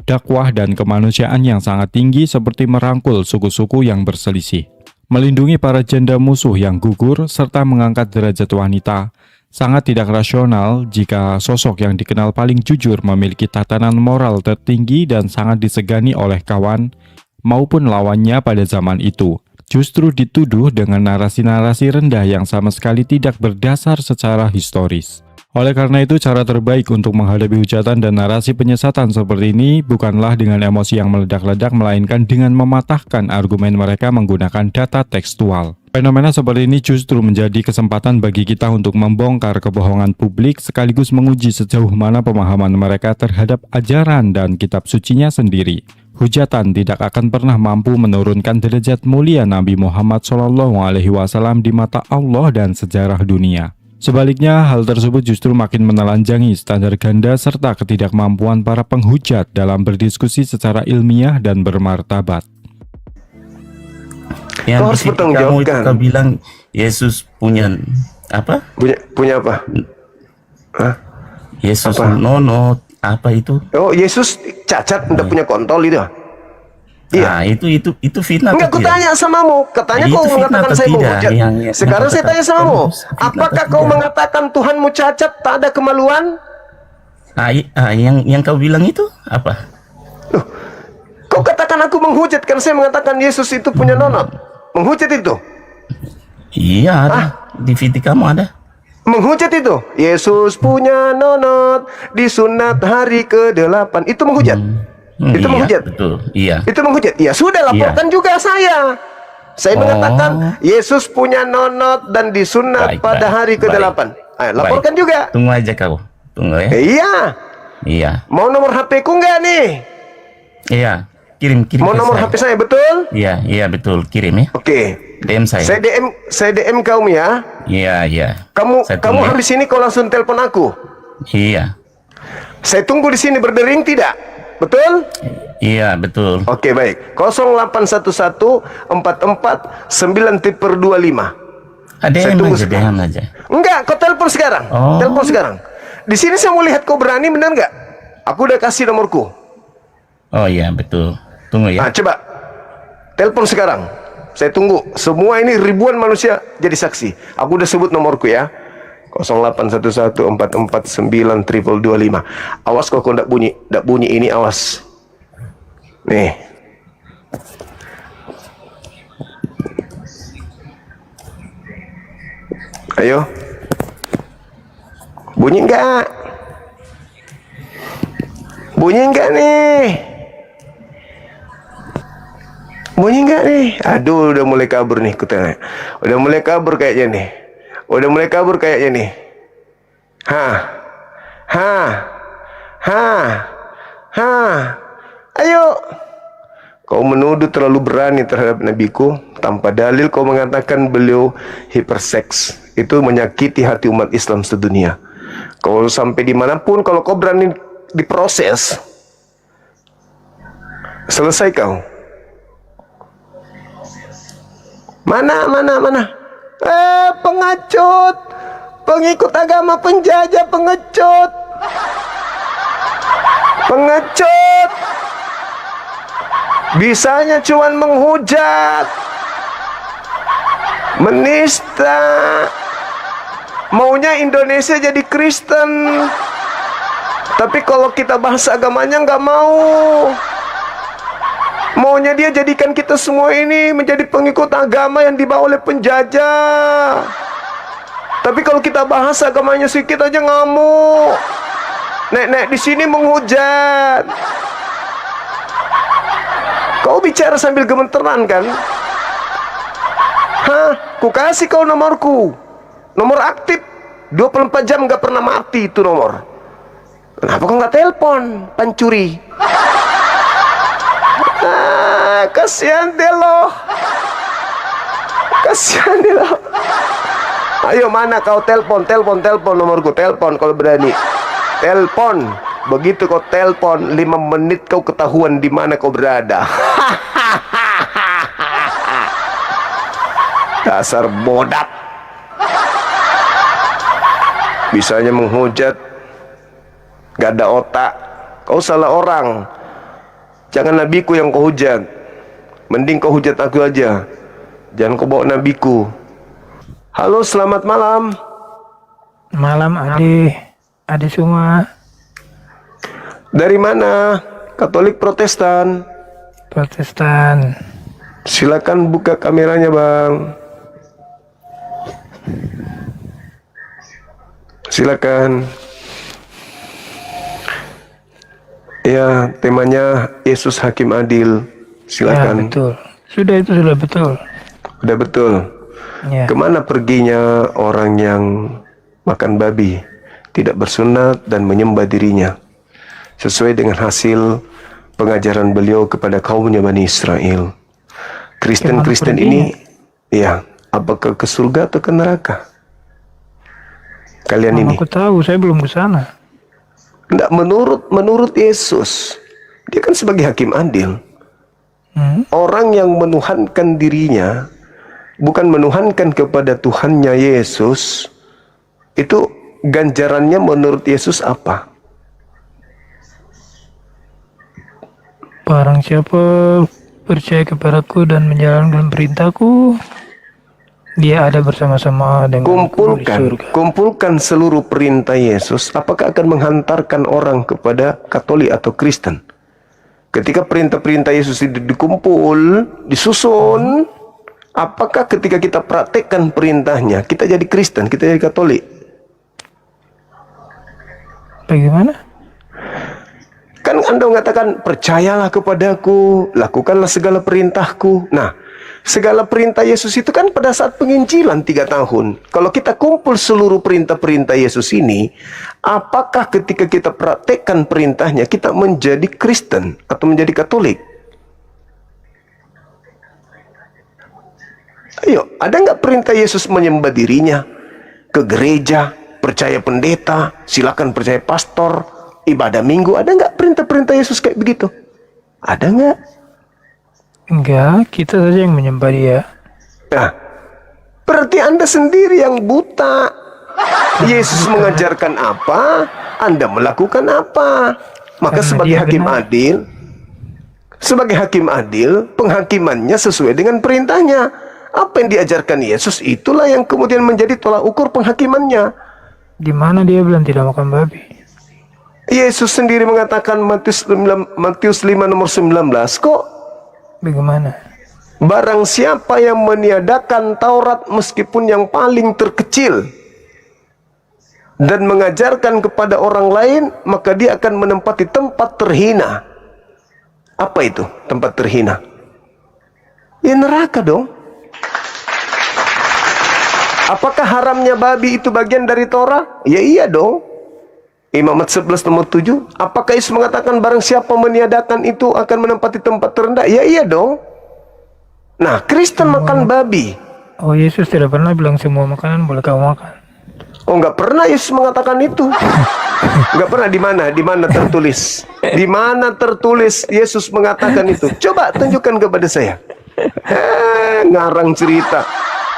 dakwah, dan kemanusiaan yang sangat tinggi seperti merangkul suku-suku yang berselisih, melindungi para janda musuh yang gugur, serta mengangkat derajat wanita. Sangat tidak rasional jika sosok yang dikenal paling jujur memiliki tatanan moral tertinggi dan sangat disegani oleh kawan maupun lawannya pada zaman itu, justru dituduh dengan narasi-narasi rendah yang sama sekali tidak berdasar secara historis. Oleh karena itu, cara terbaik untuk menghadapi hujatan dan narasi penyesatan seperti ini bukanlah dengan emosi yang meledak-ledak, melainkan dengan mematahkan argumen mereka menggunakan data tekstual. Fenomena seperti ini justru menjadi kesempatan bagi kita untuk membongkar kebohongan publik sekaligus menguji sejauh mana pemahaman mereka terhadap ajaran dan kitab sucinya sendiri. Hujatan tidak akan pernah mampu menurunkan derajat mulia Nabi Muhammad SAW di mata Allah dan sejarah dunia. Sebaliknya, hal tersebut justru makin menelanjangi standar ganda serta ketidakmampuan para penghujat dalam berdiskusi secara ilmiah dan bermartabat. Yang Kau harus di situ bertanggungjawabkan. Kau bilang Yesus punya apa? Punya apa? Hah? Yesus Apa? nono apa itu? Oh, Yesus cacat, tidak punya kontol itu. Iya. Nah, itu fitnah. Enggak, atau aku tidak? tanya samamu. Katanya Itu kau fitnah mengatakan atau saya tidak? menghujat. Yang Sekarang saya tanya samamu. fitnah Apakah atau kau tidak? mengatakan Tuhanmu cacat, tak ada kemaluan? Yang kau bilang itu apa? Loh, kau katakan aku menghujat kan saya mengatakan Yesus itu punya nonot. Menghujat itu. Iya ada. Di VT kamu ada. Menghujat itu. Yesus punya nonot disunat hari ke-8. Itu menghujat. Itu Iya, menghujat. betul. Iya. Itu menghujat. Ya sudah, laporkan juga saya. Saya mengatakan Yesus punya nonot dan disunat Baik, pada baik, hari ke-8. Ayo, laporkan Baik. juga. Tunggu aja kau. Tunggu ya. Iya. Iya. Mau nomor HP ku nggak nih? Iya. Kirim Mau ke nomor saya. HP saya, betul? Iya betul. Kirim ya. Oke. DM saya. Saya DM kamu ya. Iya. Kamu Saya tunggu ya. habis ini kau langsung telepon aku. Iya. Saya tunggu di sini berdering tidak? Betul? Iya betul. Oke, baik. 0811 44 9/25. Ada Saya yang tunggu aja, sekarang. DM aja. Enggak, kau telepon sekarang. Oh. Telepon sekarang. Di sini saya mau lihat kau berani benar nggak? Aku udah kasih nomorku. Oh iya betul. Tunggu ya. Nah, coba. Telepon sekarang. Saya tunggu. Semua ini ribuan manusia jadi saksi. Aku udah sebut nomorku ya. 0811 44 9/25. Awas kok enggak bunyi. Enggak bunyi ini, awas. Nih. Ayo. Bunyi enggak? Bunyi enggak nih? Bunyi enggak nih? Aduh, udah mulai kabur nih kutanya. Udah mulai kabur kayaknya nih. Udah mulai kabur kayaknya nih. Ayo. Kau menuduh terlalu berani terhadap nabiku. Tanpa dalil kau mengatakan beliau hiperseks. Itu menyakiti hati umat Islam sedunia. Kau sampai dimanapun, kalau kau berani diproses, selesai kau. Mana? Pengecut, pengikut agama penjajah, pengecut. Bisanya cuman menghujat, menista. Maunya Indonesia jadi Kristen, tapi kalau kita bahas agamanya nggak mau. Maunya dia jadikan kita semua ini menjadi pengikut agama yang dibawa oleh penjajah. Tapi kalau kita bahas agamanya sedikit aja ngamuk. Nek di sini menghujat. Kau bicara sambil gemeteran kan? Ku kasih kau nomorku. Nomor aktif 24 jam gak pernah mati itu nomor. Kenapa kau gak telepon pencuri? Kasihan deh lo. Ayo mana kau telepon nomorku, telepon kalau berani. Telepon. Begitu kau telepon 5 menit kau ketahuan di mana kau berada. Dasar bodat. Bisanya menghujat, gak ada otak. Kau salah orang. Jangan nabiku yang kau hujat. Mending kau hujat aku aja. Jangan kau bawa nabiku. Halo, selamat malam. Malam Ade semua. Dari mana? Katolik Protestan? Protestan. Silakan buka kameranya, Bang. Silakan. Ya, temanya Yesus Hakim Adil. Silakan. Ya, betul. Sudah betul. Udah betul. Ya. Kemana perginya orang yang makan babi, tidak bersunat dan menyembah dirinya, sesuai dengan hasil pengajaran beliau kepada kaumnya Bani Israel. Kristen ini, ya, apakah ke surga atau ke neraka? Kalian ini. Aku tahu, saya belum ke sana. Tidak, menurut Yesus, dia kan sebagai hakim adil. Orang yang menuhankan dirinya, bukan menuhankan kepada Tuhannya Yesus, itu ganjarannya menurut Yesus apa? Barang siapa percaya kepadaku dan menjalankan perintahku, dia ada bersama-sama dengan kumpulkan seluruh perintah Yesus. Apakah akan menghantarkan orang kepada Katolik atau Kristen? Ketika perintah-perintah Yesus itu dikumpul, disusun, apakah ketika kita praktekkan perintahnya, kita jadi Kristen, kita jadi Katolik? Bagaimana? Kan Anda mengatakan, percayalah kepadaku, lakukanlah segala perintahku. Nah, segala perintah Yesus itu kan pada saat penginjilan 3 tahun. Kalau kita kumpul seluruh perintah-perintah Yesus ini, apakah ketika kita praktekkan perintahnya, kita menjadi Kristen atau menjadi Katolik? Ayo, ada nggak perintah Yesus menyembah dirinya, ke gereja, percaya pendeta, silakan percaya pastor, ibadah minggu? Ada nggak perintah-perintah Yesus kayak begitu? Ada nggak? Enggak, kita saja yang menyembah dia. Nah, berarti Anda sendiri yang buta. Yesus mengajarkan apa, Anda melakukan apa. Maka Karena sebagai hakim adil, penghakimannya sesuai dengan perintahnya. Apa yang diajarkan Yesus, itulah yang kemudian menjadi tolak ukur penghakimannya. Di mana dia bilang tidak makan babi? Yesus sendiri mengatakan Matius 5 nomor 19 kok. Bagaimana? barang siapa yang meniadakan Taurat meskipun yang paling terkecil dan mengajarkan kepada orang lain, maka dia akan menempati tempat terhina. Apa itu tempat terhina? Ya neraka dong. Apakah haramnya babi itu bagian dari Torah? Ya iya dong. Imamat 11 nomor 7. Apakah Yesus mengatakan barang siapa meniadakan itu akan menempati tempat terendah? Ya iya dong. Nah, Kristen makan babi. Oh, Yesus tidak pernah bilang semua makanan boleh kamu makan. Oh, nggak pernah Yesus mengatakan itu. Nggak pernah. Di mana? Di mana tertulis? Di mana tertulis Yesus mengatakan itu? Coba tunjukkan kepada saya. Ngarang cerita.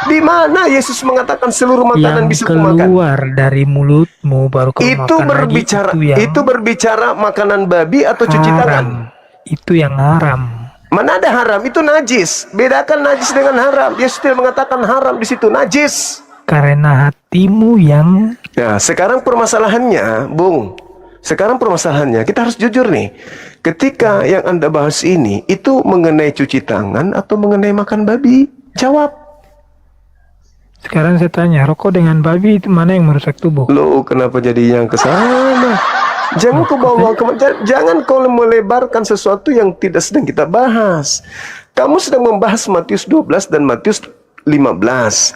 Di mana Yesus mengatakan seluruh makanan bisa Yang kumakan? keluar dari mulutmu baru kamu Itu makan berbicara, lagi, itu berbicara makanan babi atau cuci haram. tangan? Itu yang haram. Mana ada haram? Itu najis. Bedakan najis dengan haram. Yesus tidak mengatakan haram di situ, najis. Karena hatimu yang Nah, sekarang permasalahannya, Bung. Sekarang permasalahannya, kita harus jujur nih. Ketika yang Anda bahas ini, itu mengenai cuci tangan atau mengenai makan babi? Jawab. sekarang saya tanya, rokok dengan babi itu mana yang merusak tubuh? Loh, kenapa jadi yang ke sana? Jangan kau bawa jangan kau melebarkan sesuatu yang tidak sedang kita bahas. Kamu sedang membahas Matius 12 dan Matius 15.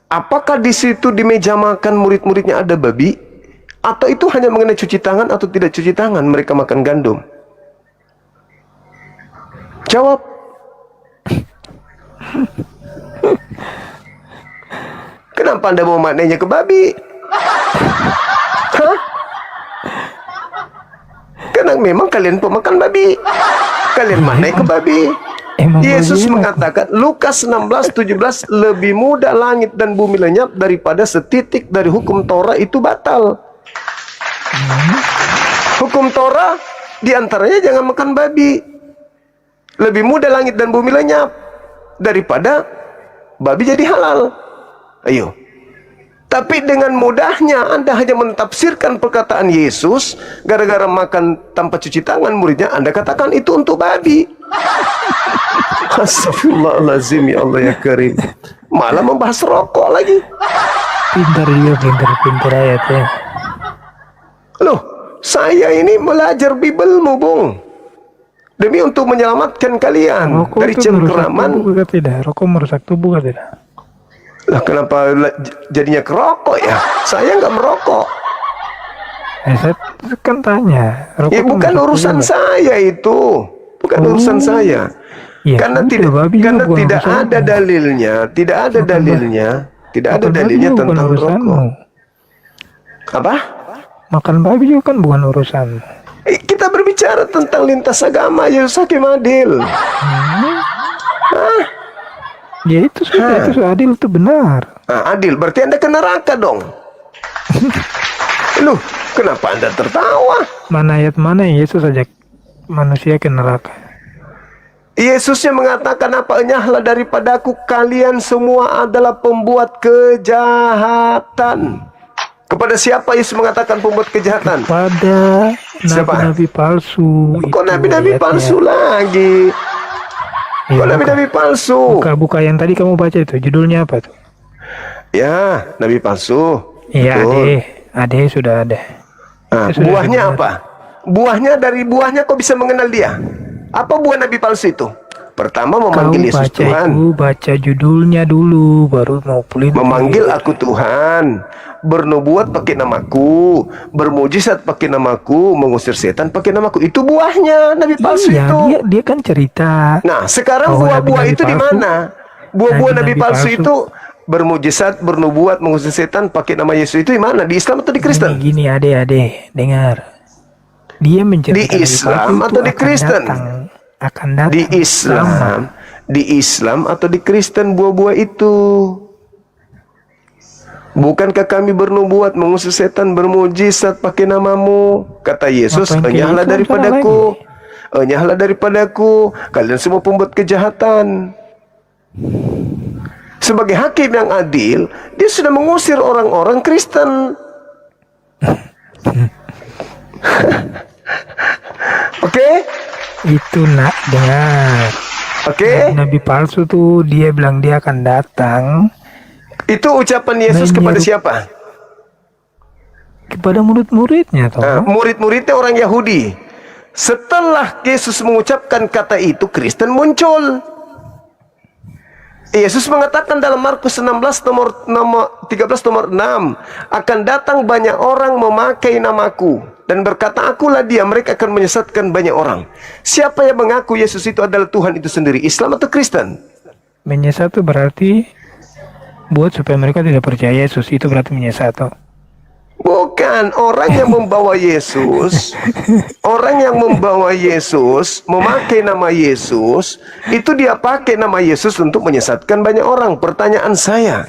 Apakah di situ di meja makan murid-muridnya ada babi? Atau itu hanya mengenai cuci tangan atau tidak cuci tangan mereka makan gandum? Jawab. Kenapa Anda mau maknanya ke babi? Hah? Karena memang kalian pemakan babi. Kalian maknai ke babi. Emang Yesus babi mengatakan Lukas 16:17, lebih mudah langit dan bumi lenyap daripada setitik dari hukum Torah itu batal. Hukum Torah diantaranya jangan makan babi. Lebih mudah langit dan bumi lenyap daripada babi jadi halal. Ayo. Tapi dengan mudahnya Anda hanya mentafsirkan perkataan Yesus, gara-gara makan tanpa cuci tangan muridnya, Anda katakan itu untuk babi. Astagfirullahaladzim, ya Allah ya Karim. Malah membahas rokok lagi. pintar juga, pintar ayatnya. Loh, saya ini belajar Bibelmu, Bung, demi untuk menyelamatkan kalian Rokok dari itu merusak cengkeraman. tubuh kan tidak? Rokok merusak tubuh kan tidak? Lah kenapa jadinya kerokok ya? Saya nggak merokok. Saya kan tanya. Rokok Ya bukan merusak urusan tubuh, saya itu. Bukan urusan saya. Ya, Karena udah, tidak babi juga karena bukan tidak urusanmu. ada dalilnya, tidak ada dalilnya, tidak ada Makan babi dalilnya juga bukan tentang urusanmu. rokok. Apa? Makan babi juga kan bukan urusan. Kita berbicara tentang lintas agama, Yesus Hakim adil. Ya itu sudah, itu sudah adil, itu benar. Nah, adil, berarti Anda ke neraka dong. Loh, kenapa Anda tertawa? Mana ayat mana yang Yesus ajak manusia ke neraka? Yesusnya mengatakan apa? Enyahlah daripadaku, kalian semua adalah pembuat kejahatan. Kepada siapa Yesus mengatakan pembuat kejahatan? Pada Siapa? nabi-nabi palsu. Kok itu nabi-nabi ayatnya. palsu lagi? Ya, Kok nabi-nabi palsu? buka yang tadi kamu baca itu, judulnya apa tuh? Ya, nabi palsu. Iya, Betul. ade sudah ada. Nah, Itu sudah buahnya benar. apa? Buahnya, dari buahnya kok bisa mengenal dia? Apa buah nabi palsu itu? Pertama memanggil Kau Yesus baca Tuhan. itu, baca judulnya dulu, baru mau pulih. Memanggil aku Tuhan, bernubuat pakai namaku, bermujizat pakai namaku, mengusir setan pakai namaku. Itu buahnya nabi palsu Iya, itu. dia kan cerita. Nah, sekarang Oh, buah-buah nabi-nabi itu di palsu. mana? Buah-buah nabi Nabi-nabi palsu palsu. itu bermujizat, bernubuat, mengusir setan pakai nama Yesus itu di mana? Di Islam atau di Kristen? Gini, ade, dengar. Dia menceritakan Di Islam atau di Kristen? Akan datang. Di Islam atau di Kristen buah-buah itu? Bukankah kami bernubuat, mengusir setan, bermujizat pakai namamu? Kata Yesus, Ngapain kayak enyahlah gitu? daripadaku. Enyahlah daripadaku, kalian semua pembuat kejahatan. Sebagai hakim yang adil, dia sudah mengusir orang-orang Kristen. Oke? Itu nak dengar. Oke? Nabi palsu tuh dia bilang dia akan datang Itu ucapan Yesus kepada siapa? kepada murid-muridnya toh. Murid-muridnya orang Yahudi. Setelah Yesus mengucapkan kata itu, Kristen muncul. Yesus mengatakan dalam Markus 16 nomor 13 nomor 6, akan datang banyak orang memakai namaku dan berkata akulah dia, mereka akan menyesatkan banyak orang. Siapa yang mengaku Yesus itu adalah Tuhan itu sendiri, Islam atau Kristen? Menyesat itu berarti buat supaya mereka tidak percaya Yesus, itu berarti menyesat toh. Bukan, orang yang membawa Yesus, orang yang membawa Yesus, memakai nama Yesus, itu dia pakai nama Yesus untuk menyesatkan banyak orang. Pertanyaan saya,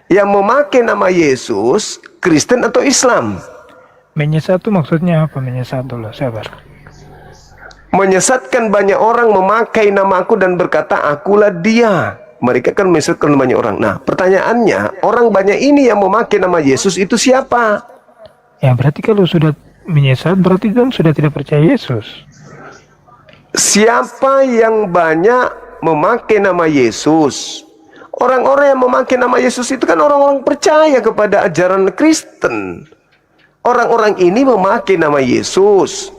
yang memakai nama Yesus, Kristen atau Islam? Menyesat itu maksudnya apa? Menyesat dulu, sabar. Menyesatkan banyak orang memakai namaku dan berkata, akulah dia. Mereka kan menyesatkan banyak orang. Nah, pertanyaannya, orang banyak ini yang memakai nama Yesus itu siapa? Ya berarti kalau sudah menyesat berarti kan sudah tidak percaya Yesus. Siapa yang banyak memakai nama Yesus? Orang-orang yang memakai nama Yesus itu kan orang-orang percaya kepada ajaran Kristen. Orang-orang ini memakai nama Yesus.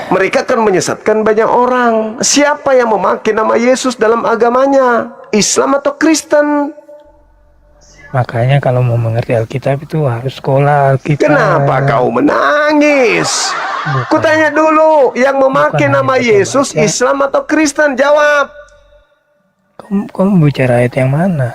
Mereka akan menyesatkan banyak orang. Siapa yang memakai nama Yesus dalam agamanya? Islam atau Kristen? Makanya kalau mau mengerti Alkitab itu harus sekolah Alkitab. Kenapa kau menangis? Kutanya dulu, yang memakai nama Yesus Islam atau Kristen? Jawab. Kamu bicara ayat yang mana?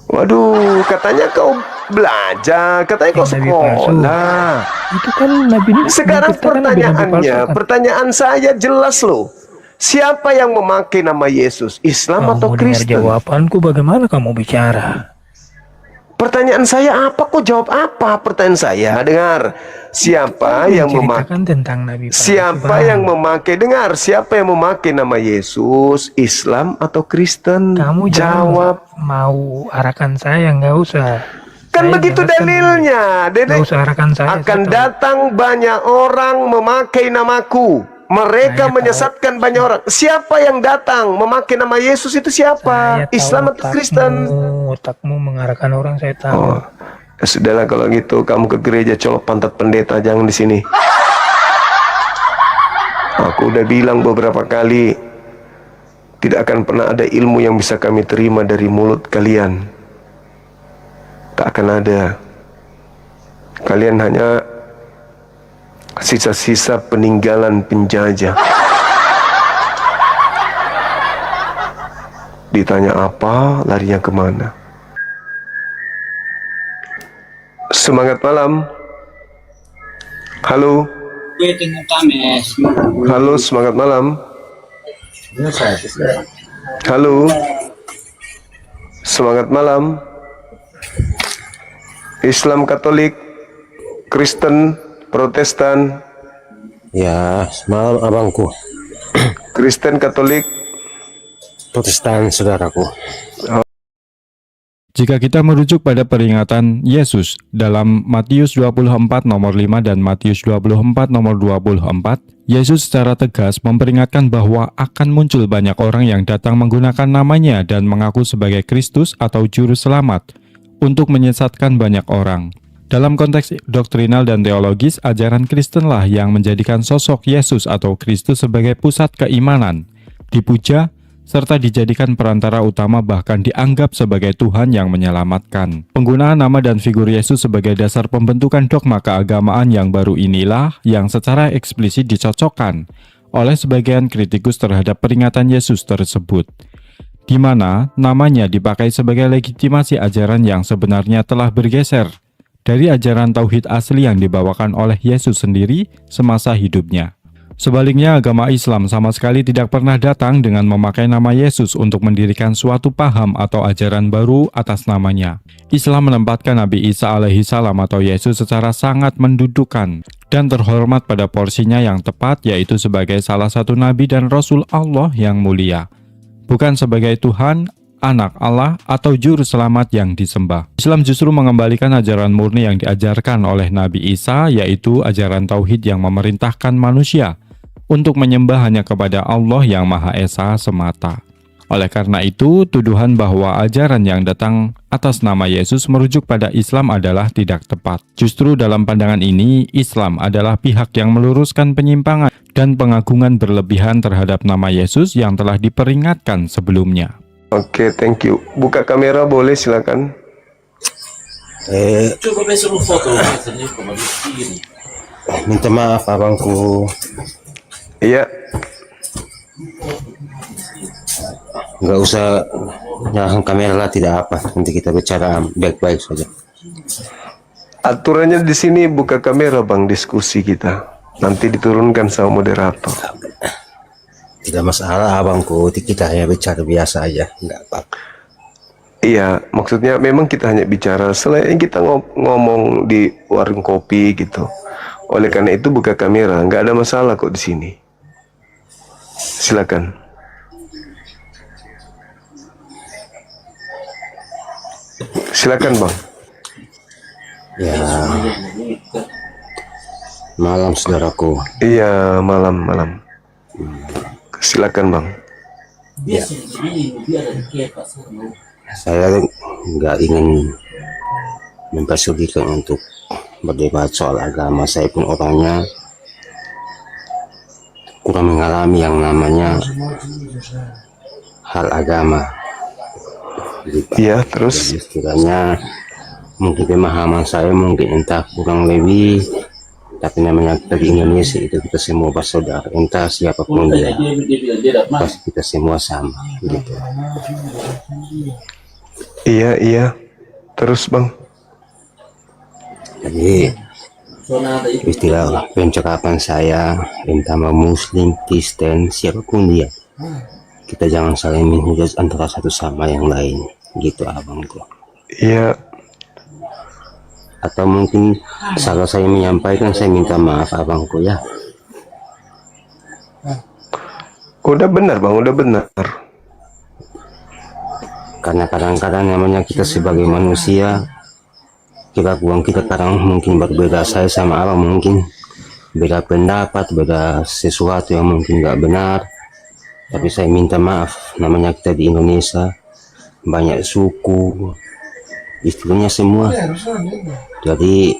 Waduh, katanya kau belajar, katanya kau Nabi palsu. sekolah. Itu kan Nabi ini Sekarang menciptakan Nabi palsu pertanyaannya, kan? pertanyaan saya jelas loh. Siapa yang memakai nama Yesus? Islam Kamu atau dengar Kristen? jawabanku, bagaimana kamu bicara? Pertanyaan saya apa? Kok jawab apa? Pertanyaan saya, dengar. Siapa yang memakai? Menceritakan tentang Nabi palsu, Siapa Bang. yang memakai? Dengar, siapa yang memakai nama Yesus? Islam atau Kristen? Kamu Jawab. jangan mau arahkan saya, nggak usah. Kan Saya begitu jelaskan dalilnya. dulu. Nggak usah arahkan saya. Akan saya tahu. datang banyak orang memakai namaku. Mereka Saya menyesatkan banyak orang. Siapa yang datang memakai nama Yesus itu siapa? Saya tahu Islam atau otakmu, Kristen? Otakmu mengarahkan orang, saya tahu. Oh, ya sudahlah kalau gitu kamu ke gereja colok pantat pendeta, jangan di sini. Aku udah bilang beberapa kali, tidak akan pernah ada ilmu yang bisa kami terima dari mulut kalian. Tak akan ada. Kalian hanya sisa-sisa peninggalan penjajah. Ditanya apa, larinya kemana? Semangat malam. Halo. Halo, semangat malam. Halo. Semangat malam. Islam Katolik, Kristen, Protestan, Ya, malam abangku. Kristen Katolik. Protestan saudaraku. Jika kita merujuk pada peringatan Yesus dalam Matius 24 nomor 5 dan Matius 24 nomor 24, Yesus secara tegas memperingatkan bahwa akan muncul banyak orang yang datang menggunakan namanya dan mengaku sebagai Kristus atau Juru Selamat untuk menyesatkan banyak orang. Dalam konteks doktrinal dan teologis, ajaran Kristenlah yang menjadikan sosok Yesus atau Kristus sebagai pusat keimanan, dipuja, serta dijadikan perantara utama bahkan dianggap sebagai Tuhan yang menyelamatkan. Penggunaan nama dan figur Yesus sebagai dasar pembentukan dogma keagamaan yang baru inilah yang secara eksplisit dicocokkan oleh sebagian kritikus terhadap peringatan Yesus tersebut, di mana namanya dipakai sebagai legitimasi ajaran yang sebenarnya telah bergeser dari ajaran tauhid asli yang dibawakan oleh Yesus sendiri semasa hidupnya. Sebaliknya, agama Islam sama sekali tidak pernah datang dengan memakai nama Yesus untuk mendirikan suatu paham atau ajaran baru atas namanya. Islam menempatkan Nabi Isa alaihi salam atau Yesus secara sangat mendudukan dan terhormat pada porsinya yang tepat, yaitu sebagai salah satu nabi dan rasul Allah yang mulia, bukan sebagai Tuhan, anak Allah, atau juru selamat yang disembah. Islam justru mengembalikan ajaran murni yang diajarkan oleh Nabi Isa, yaitu ajaran tauhid yang memerintahkan manusia untuk menyembah hanya kepada Allah yang Maha Esa semata. Oleh karena itu, tuduhan bahwa ajaran yang datang atas nama Yesus merujuk pada Islam adalah tidak tepat. Justru dalam pandangan ini, Islam adalah pihak yang meluruskan penyimpangan dan pengagungan berlebihan terhadap nama Yesus yang telah diperingatkan sebelumnya. Oke, thank you. Buka kamera boleh, silakan. Minta maaf abangku, Iya, nggak usah nyalakan kamera lah, tidak apa. Nanti kita bicara baik-baik saja. aturannya di sini buka kamera bang, diskusi kita. Nanti diturunkan sama moderator. Tidak masalah abangku, kita hanya bicara biasa aja, nggak apa. Iya, maksudnya memang kita hanya bicara selain kita ngomong di warung kopi gitu. Oleh karena itu buka kamera, nggak ada masalah kok di sini. Silakan. Silakan bang. Ya, malam saudaraku. Iya, malam. Silakan bang. Ya, saya nggak ingin mempersulikan untuk berdebat soal agama. Saya pun orangnya kurang mengalami yang namanya hal agama. Iya, terus. Jadi sekiranya mungkin pemahaman saya mungkin entah kurang lebih, tapi namanya kita di Indonesia itu kita semua bersaudara, entah siapapun dia, pasti kita semua sama gitu. Iya. Terus bang. Jadi istilah pencakapan saya, entah mau Muslim, Kristen, siapapun dia, kita jangan saling menghujat antara satu sama yang lain, gitu abangku. Iya. Atau mungkin salah saya menyampaikan, saya minta maaf abangku ya. Udah benar bang, udah benar. Karena kadang-kadang namanya kita sebagai manusia, kelakuan kita kadang mungkin berbeda. Saya sama abang mungkin beda pendapat, beda sesuatu yang mungkin nggak benar. Tapi saya minta maaf, namanya kita di Indonesia banyak suku, istilahnya semua. Jadi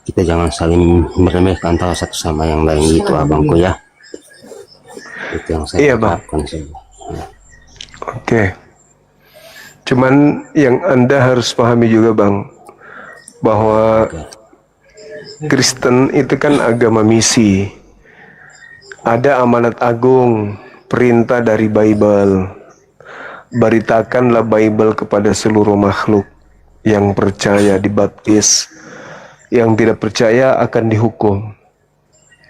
kita jangan saling meremehkan antara satu sama yang lain gitu abangku ya. Itu yang saya Iya, Bang. harapkan saja. Oke. Cuman yang Anda harus pahami juga bang, bahwa Kristen itu kan agama misi. Ada amanat agung, perintah dari Bible. Beritakanlah Bible kepada seluruh makhluk. Yang percaya dibaptis, yang tidak percaya akan dihukum.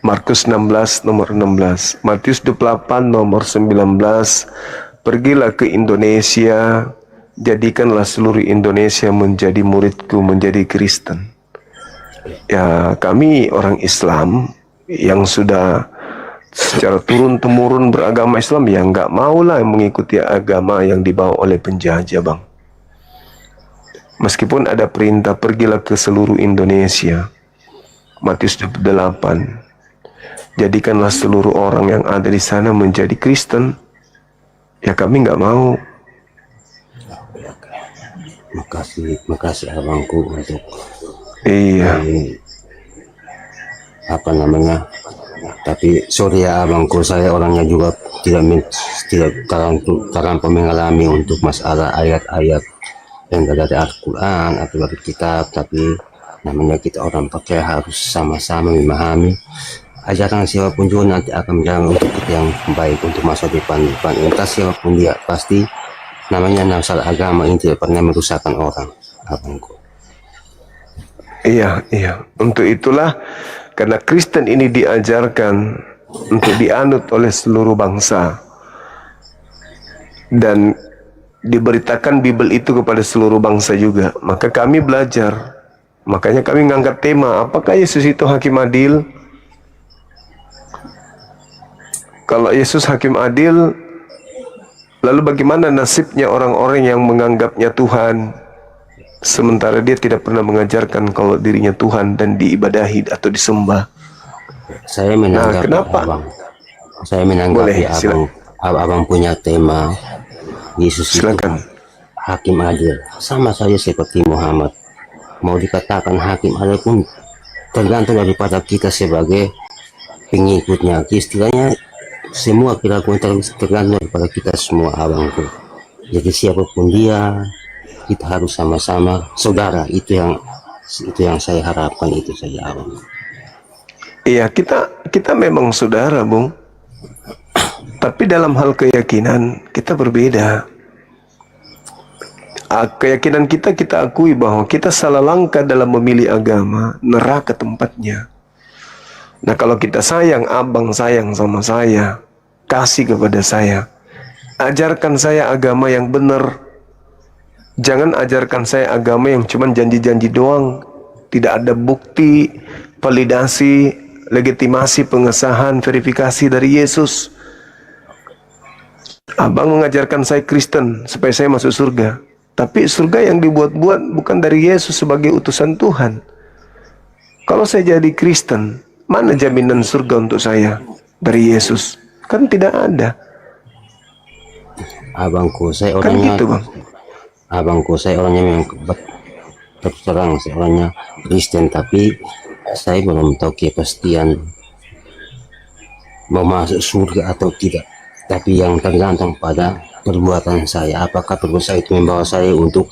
Markus 16 nomor 16, Matius 28 nomor 19, pergilah ke Indonesia, jadikanlah seluruh Indonesia menjadi muridku, menjadi Kristen. Ya, kami orang Islam yang sudah secara turun-temurun beragama Islam, ya nggak maulah mengikuti agama yang dibawa oleh penjajah bang. Meskipun ada perintah pergilah ke seluruh Indonesia, Matius 28, jadikanlah seluruh orang yang ada di sana menjadi Kristen. Ya kami nggak mau. Makasih abangku untuk Iya. apa namanya. Tapi sorry ya abangku, saya orangnya juga tidak terlampau mengalami untuk masalah ayat-ayat yang dari Al-Quran atau dari kitab. Tapi namanya kita orang percaya harus sama-sama memahami ajaran siapapun juga nanti akan menjalankan untuk kita yang baik untuk masa depan. Entah siapapun dia, pasti namanya masalah agama ini tidak pernah merusakkan orang abangku. Iya. Untuk itulah, karena Kristen ini diajarkan untuk dianut oleh seluruh bangsa dan diberitakan Bible itu kepada seluruh bangsa juga, maka kami belajar. Makanya kami mengangkat tema, apakah Yesus itu hakim adil? Kalau Yesus hakim adil, lalu bagaimana nasibnya orang-orang yang menganggapnya Tuhan, sementara dia tidak pernah mengajarkan kalau dirinya Tuhan dan diibadahi atau disembah? Saya menanggapi kenapa? abang. Saya menanggapi Boleh, abang. abang punya tema Yesus itu Silakan. hakim adil, sama saja seperti Muhammad. Mau dikatakan hakim adil pun tergantung daripada kita sebagai pengikutnya. Istilahnya semua kita tergantung daripada kita semua, abangku. Jadi siapapun dia, kita harus sama-sama saudara. Itu yang saya harapkan, itu saja, abang. Iya, kita memang saudara, Bung. Tapi dalam hal keyakinan kita berbeda. Keyakinan kita akui bahwa kita salah langkah dalam memilih agama, neraka tempatnya. Nah, kalau kita sayang, abang sayang sama saya, kasih kepada saya, ajarkan saya agama yang benar. Jangan ajarkan saya agama yang cuma janji-janji doang, tidak ada bukti, validasi, legitimasi, pengesahan, verifikasi dari Yesus. Abang mengajarkan saya Kristen supaya saya masuk surga, tapi surga yang dibuat-buat bukan dari Yesus sebagai utusan Tuhan. Kalau saya jadi Kristen, mana jaminan surga untuk saya dari Yesus? Kan tidak ada. Abangku, saya Kan orangnya gitu, Bang. Abangku, saya orangnya memang terus terang, saya orangnya Kristen, tapi saya belum tahu kepastian mau masuk surga atau tidak. Tapi yang tergantung pada perbuatan saya, apakah perbuatan saya itu membawa saya untuk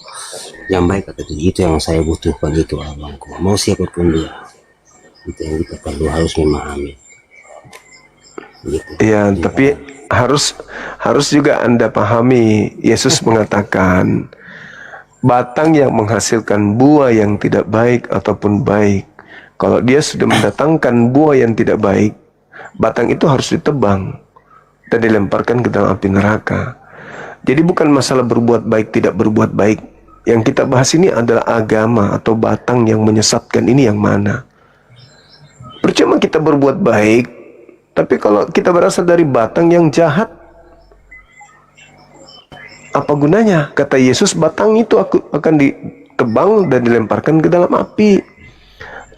yang baik atau tidak. Itu yang saya butuhkan, itu, abangku. Mau siapapun dia, itu yang kita harus memahami gitu. Ya, tapi harus juga Anda pahami, Yesus mengatakan batang yang menghasilkan buah yang tidak baik ataupun baik, kalau dia sudah mendatangkan buah yang tidak baik, batang itu harus ditebang dan dilemparkan ke dalam api neraka. Jadi bukan masalah berbuat baik tidak berbuat baik. Yang kita bahas ini adalah agama atau batang yang menyesatkan ini yang mana. Percuma kita berbuat baik, tapi kalau kita berasal dari batang yang jahat, apa gunanya? Kata Yesus, batang itu akan ditebang dan dilemparkan ke dalam api.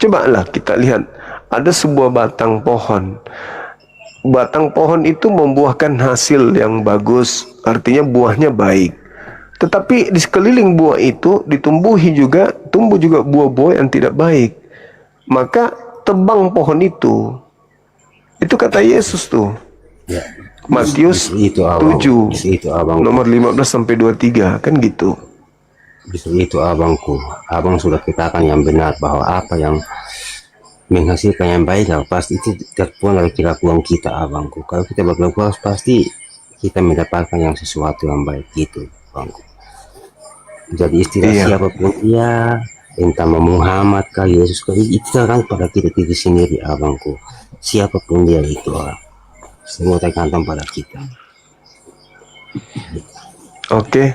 Cobalah kita lihat, ada sebuah batang pohon. Batang pohon itu membuahkan hasil yang bagus, artinya buahnya baik. Tetapi di sekeliling buah itu tumbuh juga buah-buah yang tidak baik. Maka tebang pohon itu kata Yesus tuh. Ya. Matius Itu, abang. 7 Itu, abang. nomor 15 sampai 23 kan gitu. Itu, abangku. Abang sudah katakan yang benar, bahwa apa yang menghasilkan yang baik pasti itu terpulang dari kelakuan kita, abangku. Kalau kita berkelakuan pasti kita mendapatkan yang sesuatu yang baik, gitu, abangku. Jadi istilah siapapun dia, entah Muhammad kah, Yesus kah, itu tergantung pada kita sendiri, abangku. Siapapun dia itu, semua tergantung pada kita. Oke.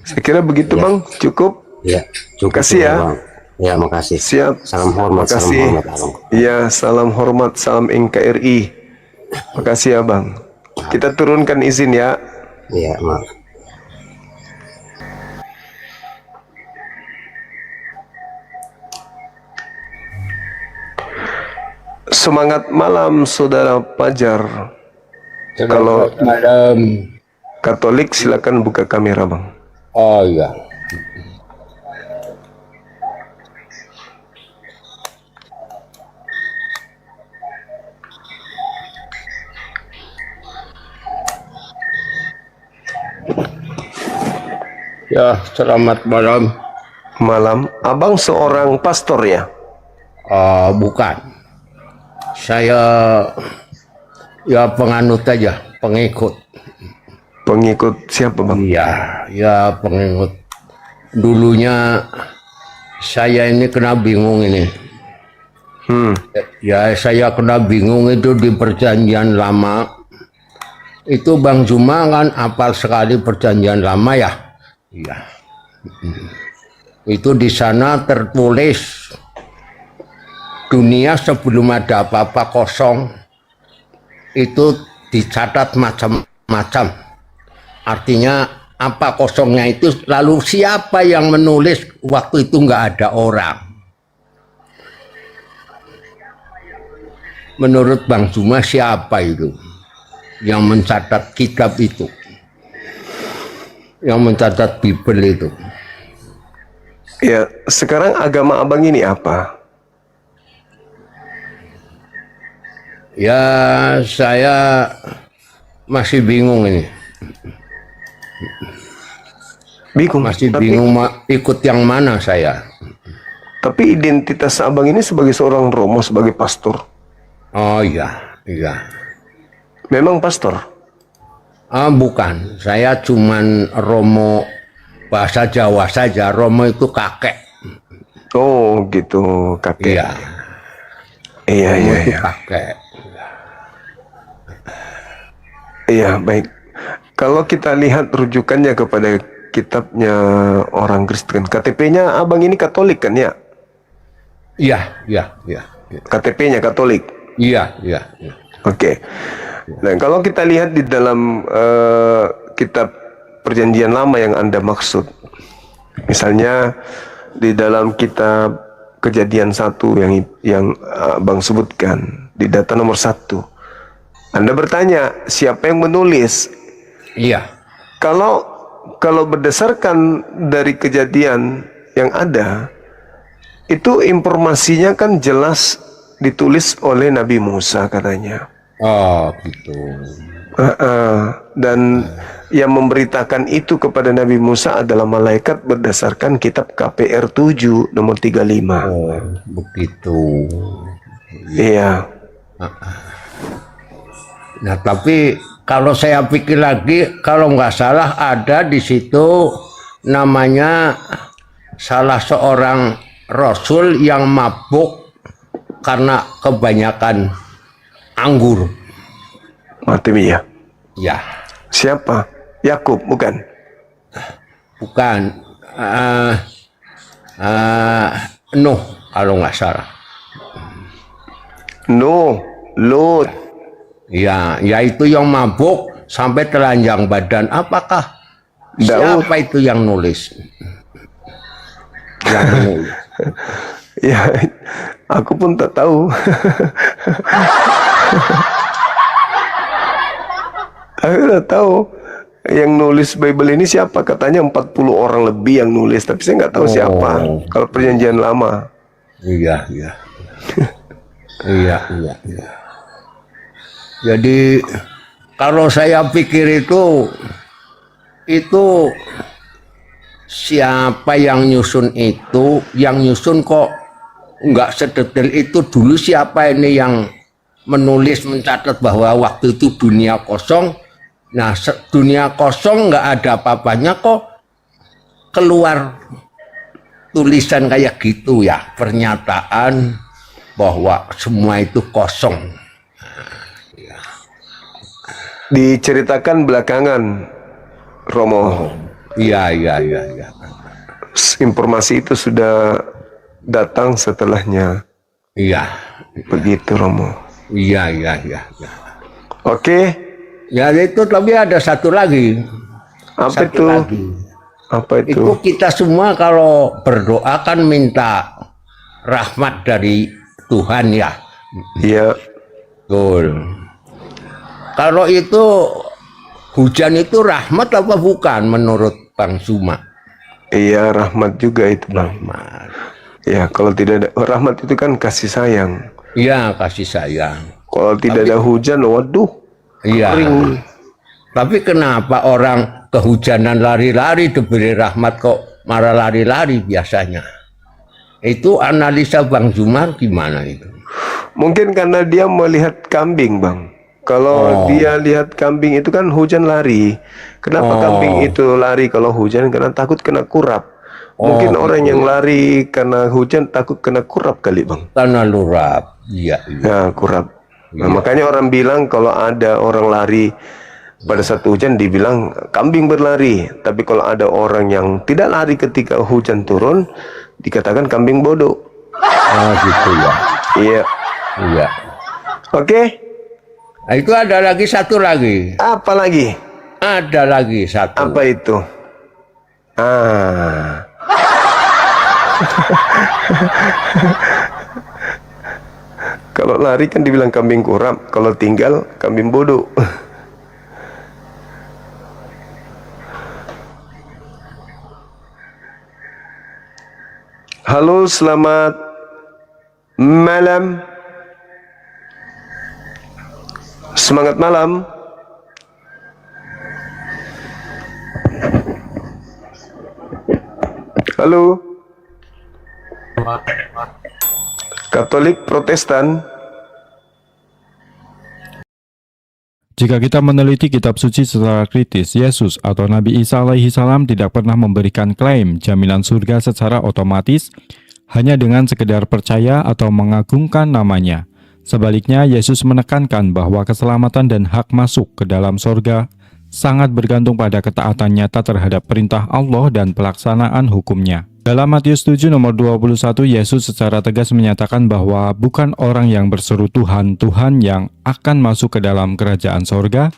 Saya kira begitu, Ya. Bang. Cukup. Ya, cukup. Makasih ya. Abang. Ya, makasih. Siap. Salam hormat, salam Makasih. hormat, abangku. Iya, salam hormat, salam NKRI. Makasih ya, Bang. Kita turunkan izin ya. Ya, maaf. Semangat malam, Saudara Pajar. Kalau malam. Katolik silakan buka kamera, Bang. Oh iya. Ya, selamat malam. Malam. Abang seorang pastor ya? Bukan. Saya ya penganut aja, pengikut. Pengikut siapa, Bang? Iya, ya pengikut. Dulunya saya ini kena bingung ini. Ya, saya kena bingung itu di Perjanjian Lama. Itu Bang Zuma kan hafal sekali Perjanjian Lama ya. Iya. Itu di sana tertulis dunia sebelum ada apa-apa kosong. Itu dicatat macam-macam. Artinya apa kosongnya itu, lalu siapa yang menulis waktu itu nggak ada orang. Menurut Bang Zuma siapa itu? yang mencatat kitab itu, yang mencatat Bible itu. Ya, sekarang agama abang ini apa? Ya, saya masih bingung ini. Bingung. Masih tapi, bingung ikut yang mana saya. Tapi identitas abang ini sebagai seorang romo, sebagai pastor. Oh iya, iya. Memang pastor? Bukan, saya cuman romo bahasa Jawa saja. Romo itu kakek. Oh gitu, kakek. Iya. Iya, Romo iya, itu iya. kakek. Iya, baik. Kalau kita lihat rujukannya kepada kitabnya orang Kristen, KTP-nya abang ini Katolik kan ya? Iya, iya, iya. KTP-nya Katolik. Iya, iya, iya. Oke. Nah, kalau kita lihat di dalam kitab Perjanjian Lama yang Anda maksud, misalnya di dalam kitab Kejadian 1 yang Bang sebutkan di data nomor 1, Anda bertanya siapa yang menulis? Iya. Kalau berdasarkan dari kejadian yang ada, itu informasinya kan jelas ditulis oleh Nabi Musa katanya. Oh, gitu. Dan yang memberitakan itu kepada Nabi Musa adalah malaikat berdasarkan kitab KPR 7 nomor 35. Oh, begitu. Iya. Nah, tapi kalau saya pikir lagi, kalau nggak salah ada di situ namanya salah seorang rasul yang mabuk karena kebanyakan anggur. Matemia. Ya, Siapa? Yakub, bukan? bukan. Nuh, kalau nggak salah. Nuh, Lut. Ya, yaitu yang mabuk sampai telanjang badan. Apakah Daud. siapa itu yang nulis? Yang nulis. Ya, aku pun tak tahu. Aku tak tahu yang nulis Bible ini siapa. Katanya 40 orang lebih yang nulis, tapi saya nggak tahu siapa. Kalau Perjanjian Lama. Iya, iya. Iya, iya, iya. Jadi kalau saya pikir itu siapa yang nyusun itu, yang nyusun kok nggak sedetail itu. Dulu siapa ini yang menulis, mencatat bahwa waktu itu dunia kosong. Nah, dunia kosong nggak ada apa-apanya kok keluar tulisan kayak gitu ya, pernyataan bahwa semua itu kosong. Diceritakan belakangan, Romo. Iya, iya, iya, iya. Informasi itu sudah datang setelahnya. Iya. Begitu, Romo. Iya, iya, iya, iya. Oke. Ya itu, tapi ada satu lagi. Apa Satu itu? lagi. Apa itu? Itu kita semua kalau berdoa kan minta rahmat dari Tuhan ya. Iya. Betul. Kalau itu hujan itu rahmat apa bukan menurut Bang Suma? Iya, rahmat juga itu, Bang. Rahmat. Ya, kalau tidak ada rahmat itu kan kasih sayang. Iya, kasih sayang. Kalau tidak ada hujan, waduh. Iya. Kering. Tapi kenapa orang kehujanan lari-lari diberi rahmat kok marah lari-lari biasanya? Itu analisa Bang Zumar gimana itu? Mungkin karena dia melihat kambing, Bang. Kalau dia lihat kambing itu kan hujan lari. Kenapa kambing itu lari kalau hujan? Karena takut kena kurap. Mungkin orang yang lari karena hujan takut kena kurap kali, Bang. Karena lurap. Iya, iya. Ya, kurap. Nah, makanya orang bilang kalau ada orang lari pada saat hujan dibilang kambing berlari. Tapi kalau ada orang yang tidak lari ketika hujan turun, dikatakan kambing bodoh. Gitu ya. Iya. Iya. Oke. Nah, itu ada lagi satu lagi. Apa lagi? Ada lagi satu. Apa itu? Kalau lari kan dibilang kambing kurap, kalau tinggal kambing bodoh. Halo, selamat malam. Semangat malam. Halo. Katolik, Protestan. Jika kita meneliti kitab suci secara kritis, Yesus atau Nabi Isa alaihi salam tidak pernah memberikan klaim jaminan surga secara otomatis hanya dengan sekedar percaya atau mengagungkan namanya. Sebaliknya, Yesus menekankan bahwa keselamatan dan hak masuk ke dalam surga sangat bergantung pada ketaatan nyata terhadap perintah Allah dan pelaksanaan hukumnya. Dalam Matius 7 nomor 21, Yesus secara tegas menyatakan bahwa bukan orang yang berseru Tuhan, Tuhan yang akan masuk ke dalam kerajaan sorga,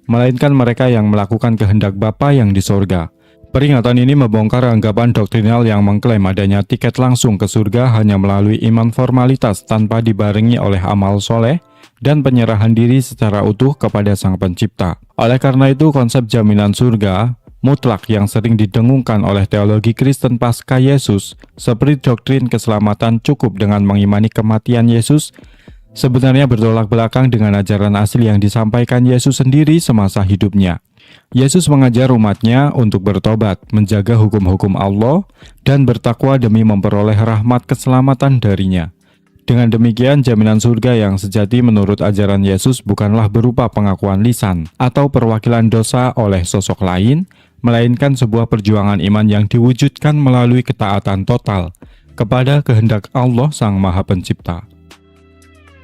melainkan mereka yang melakukan kehendak Bapa yang di sorga. Peringatan ini membongkar anggapan doktrinal yang mengklaim adanya tiket langsung ke surga hanya melalui iman formalitas tanpa dibarengi oleh amal soleh dan penyerahan diri secara utuh kepada Sang Pencipta. Oleh karena itu, konsep jaminan surga mutlak yang sering didengungkan oleh teologi Kristen pasca Yesus, seperti doktrin keselamatan cukup dengan mengimani kematian Yesus, sebenarnya bertolak belakang dengan ajaran asli yang disampaikan Yesus sendiri semasa hidupnya. Yesus mengajar umatnya untuk bertobat, menjaga hukum-hukum Allah, dan bertakwa demi memperoleh rahmat keselamatan darinya. Dengan demikian, jaminan surga yang sejati menurut ajaran Yesus bukanlah berupa pengakuan lisan atau perwakilan dosa oleh sosok lain, melainkan sebuah perjuangan iman yang diwujudkan melalui ketaatan total kepada kehendak Allah Sang Maha Pencipta.